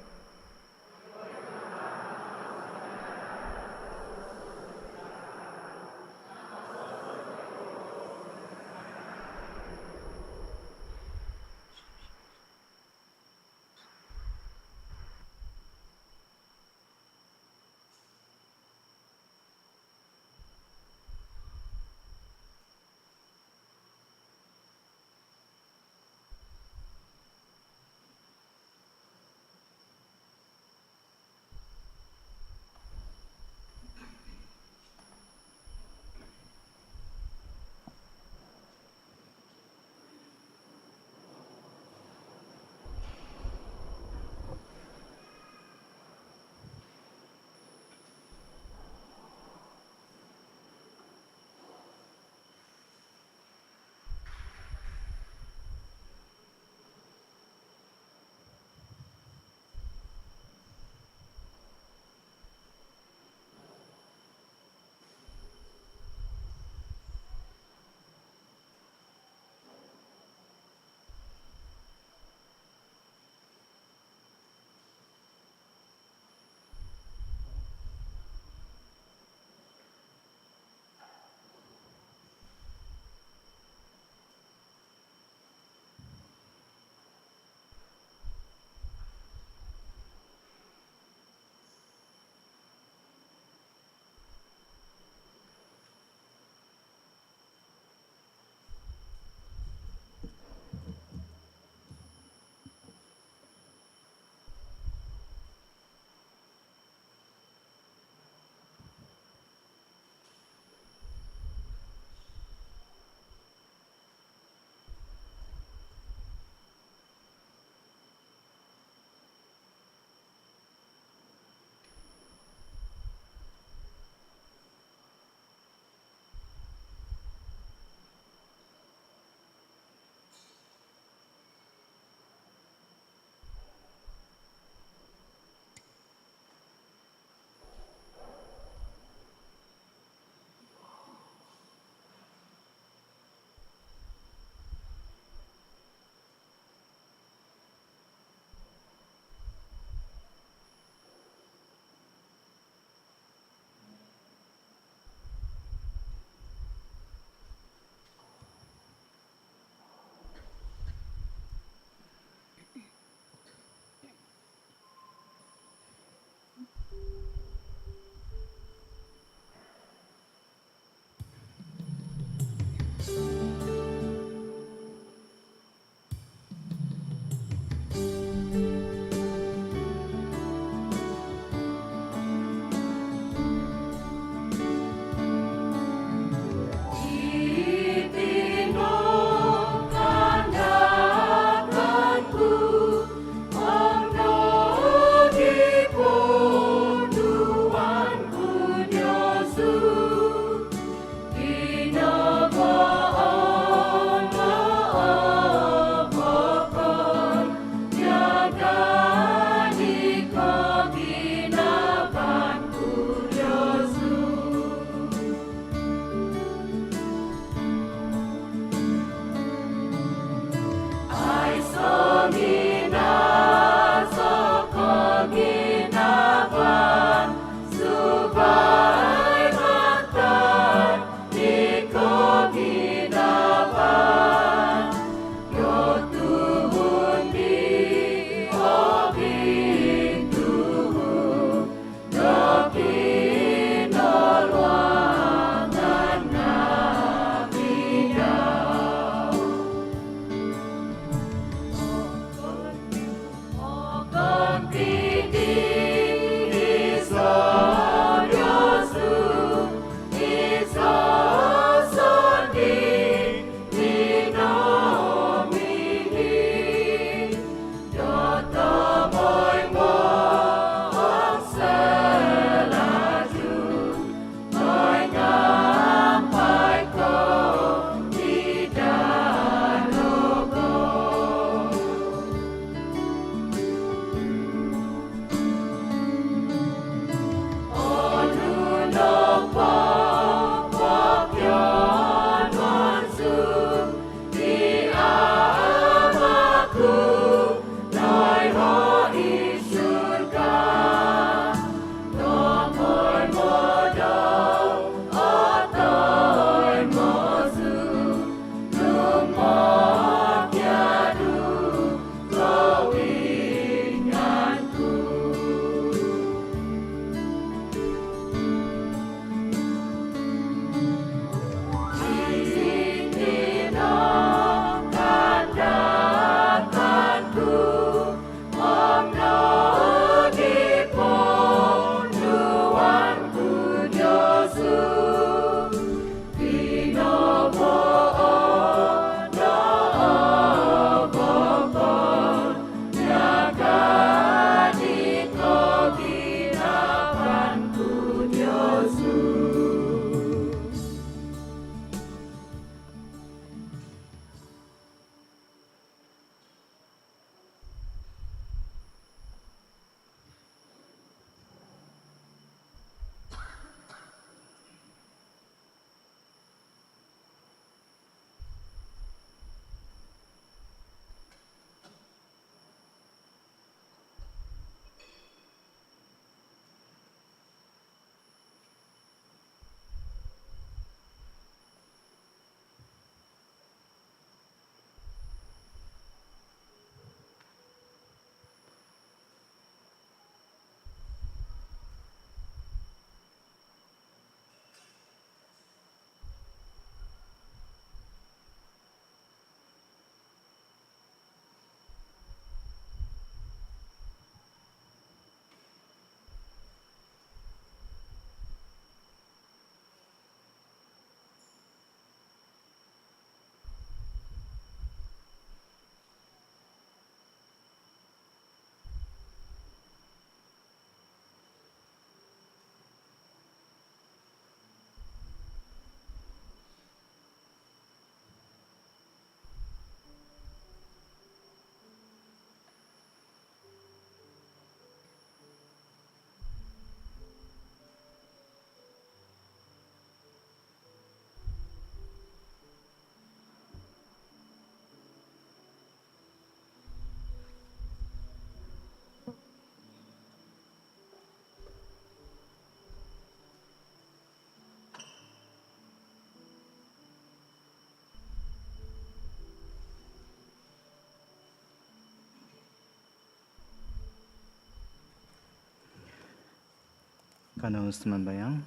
Kanus mambayang.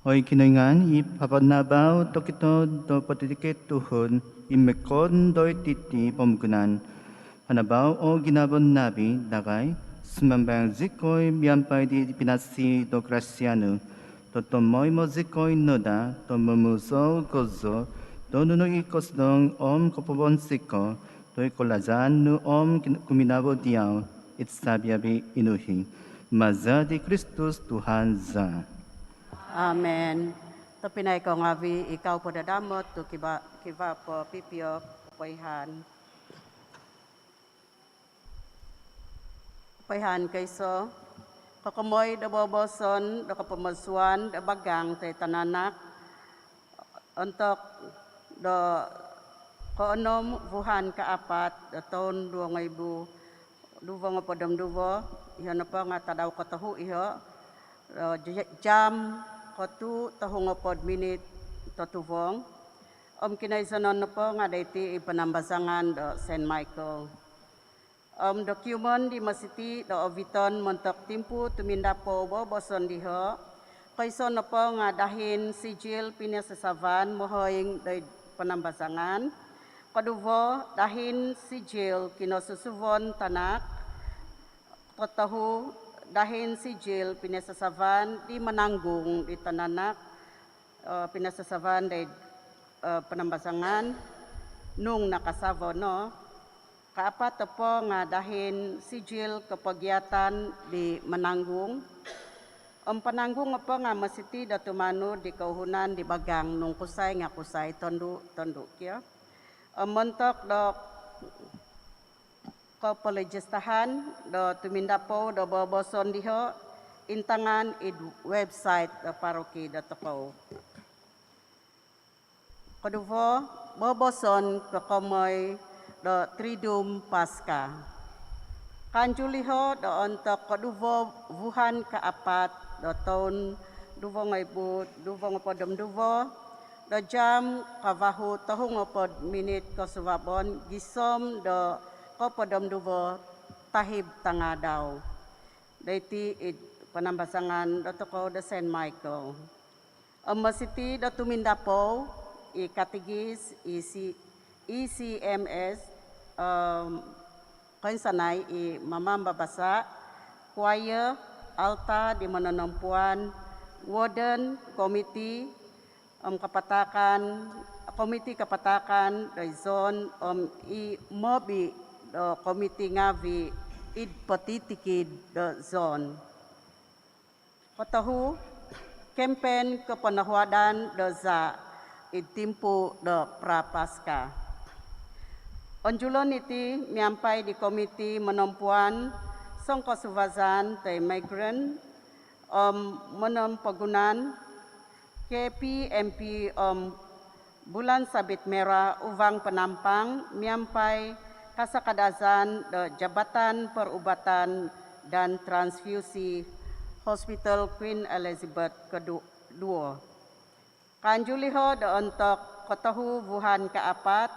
Hoy kinaingan ipapanabaw tokito do patitikit tuhon imekon doy titi pamgunan. Panabaw o ginabon nabi dagay sumambayang zikoy miyampay di pinasi do Graciano. Totomoy mo zikoy noda to mumuso gozo do nuno ikos dong kopobon siko doy kolajan nu kuminabo diyaw itsabiabi inuhi. Maza di Kristus Tuhan za. Amen. To pinay ko ngavi ikaw po dadamot to kiba po pipio payhan. Payhan kayso kakamoy da boboson da kapamasuan da bagang tay tananak untuk do koonom vuhan kaapat da taon 2000 duwa nga podam duwa iho na pa nga tadaw katahu iho jam kotu tahong pod minit tatuvong kinaisanon na po nga dayti ipanambasangan do St. Michael. Document di masiti do oviton montok timpu tuminda po boboson diho kayso na po nga dahin sigil pinasasavan mohoying do panambasangan kaduvo dahin sigil kinosusuvon tanak kotahu dahin sigil pinasasavan di mananggung di tananak pinasasavan di panambasangan nung nakasavo no kaapat po nga dahin sigil kapagyatan di mananggung pananggung po nga masiti da tumano di kauhunan di bagang nung kusay tondo kya montok do kapalejestahan do tuminda po do boboson diho intangan website do paroki do toko. Kaduvo boboson kakomoy do Triduum Pasca. Kanjuliho do ontok kaduvo vuhan kaapat do taon duvo ngapodom duvo do jam kavahu tahong ngapod minit kasubabon gisom do kopodom duvo tahib tangadaw. Dayti panambasangan do toko do St. Michael. Masiti do tuminda po katigis ECMS kansanay mamambabasa choir alta di mananampuan warden committee komite kapatakan do zone mobi do komite ngavi patitikid do zone. Kotahu campaign kapanahuadan do za timpu do prapaska. Onjulon iti miampay di komite menampuan songko suvazan tay migrant menampagunan KPMP bulan sabit merah uvang penampang miampai kasakadazan do Jabatan Perubatan dan Transfusi Hospital Queen Elizabeth II. Kanjuliho do untuk kotahu buhan kaapat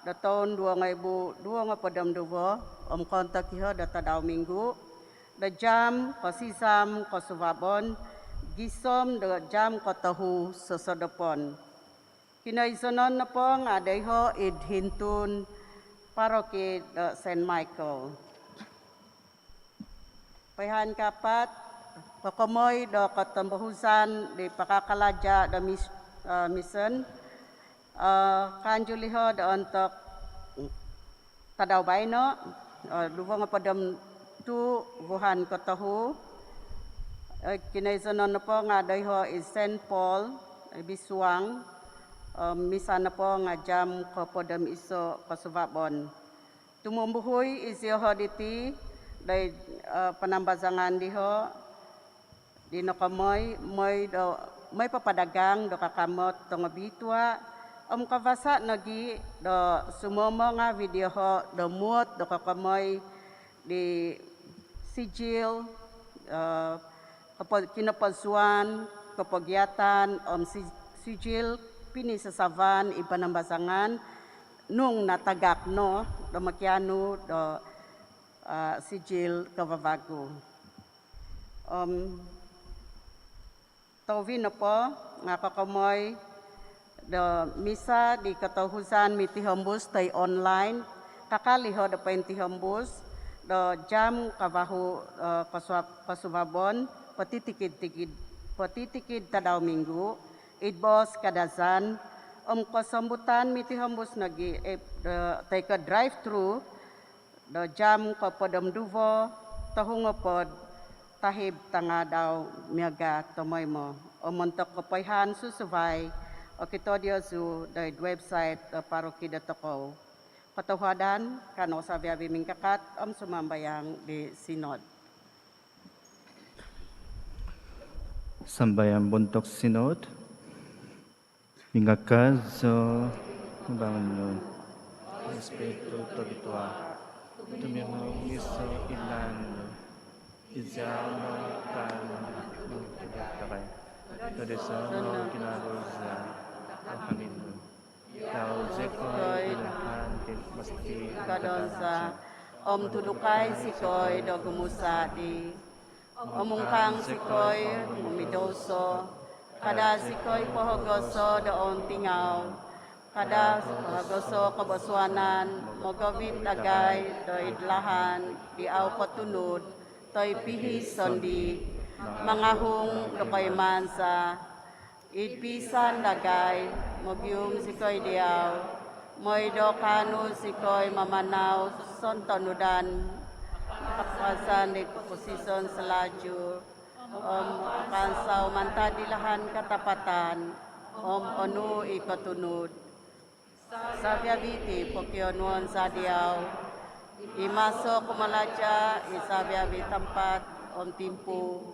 do tahun 2022 kontak iho do tadaw minggu do jam kosisam kosubabon gisom do jam kotahu sosodopon. Kinaisonon na po nga dayho idhintun paroki do St. Michael. Payhan kapat, pakomoy do katambahusan di pakakalaja do mission. Kanjuliho do untuk tadaw bayno, duwa nga padam tu buhan kotahu. Kinaisonon na po nga dayho is St. Paul, Bisuang, misa na po nga jam kapodam iso kasubabon. Tumumbuhoy isiho diti day panambazangan diho di nakamoy may papadagang do kakamot do nga bitwa kavasa nagi do sumomo nga video ho do muot do kakamoy di sigil kapag kinapasuan kapagyatan sigil pinisasavan ipanambasangan nung natagak no do makiano do sijil kavabago. Tawin na po nga kakamoy do misa di katahusan mitihambus tay online kakaliho do paintihambus do jam kabahu kasubabon patitikid tadaw minggu idbos kadazan kasambutan mitihambus nagi tay ka drive thru do jam kapadam duvo tahungopod tahib tanga daw miaga tomoy mo o montok kapayhan susubay o kito diozu dahil website parokida toko patawadan kano sa biyabi mingkakat sumambayang di sinod. Sambayang buntok sinod mingkakat so mabangon Espiritu Tobitwa tumiyang iso ilan Izama kano magkakakay. Kadesa mo kinarosa amin mo. Kau zekoy hantin masti Kadonsa tulukay sikoy do gumusa di omungkang sikoy mumidoso kada sikoy pohogoso do ontingaw kada pohogoso kabaswanan mogawit agay do idlahan di aw patunod toy pihis sondi mangahong dokay mansa idpisan dagay mogyum sikoy diaw moy do kanu sikoy mamanaw sontonudan kapasan di posisyon selaju kansaw mantadilahan katapatan onu ikatunod sa biabiti pokyonon sa diaw imasok kumalaja isabiabi tempat timpu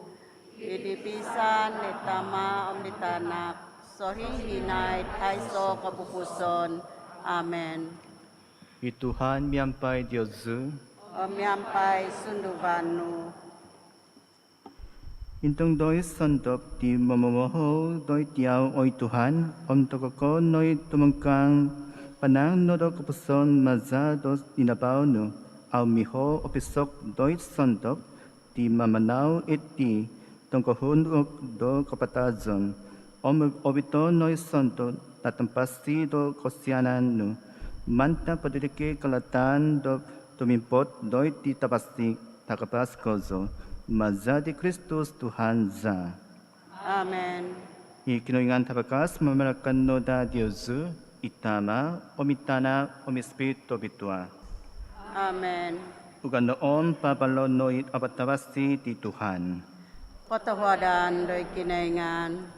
idipisan itama ditanak sohihinay aiso kapupuson. Amen. Ituhan miyampay Diyosu Miyampay sundubanu intong doi sondop di mamomoho doi tiyaw oy Tuhan tokoko noy tumangkang panang nodo kapuson maza dos inabaw no au miho opisok doi sondop di mamanaw iti tongkohunok do kapatazon obito noy sondop natampasti do kosyanan no manta padidike kalatan do tumimpot doi ti tapasti takapas kozo maza di Kristus Tuhan za. Amen. Ikinoingan tabakas mamarakan no da Diyosu itama omitana omispirito bitua. Amen. Ugan noon papalo no abatabasti ti Tuhan. Patawadan doy kinaingan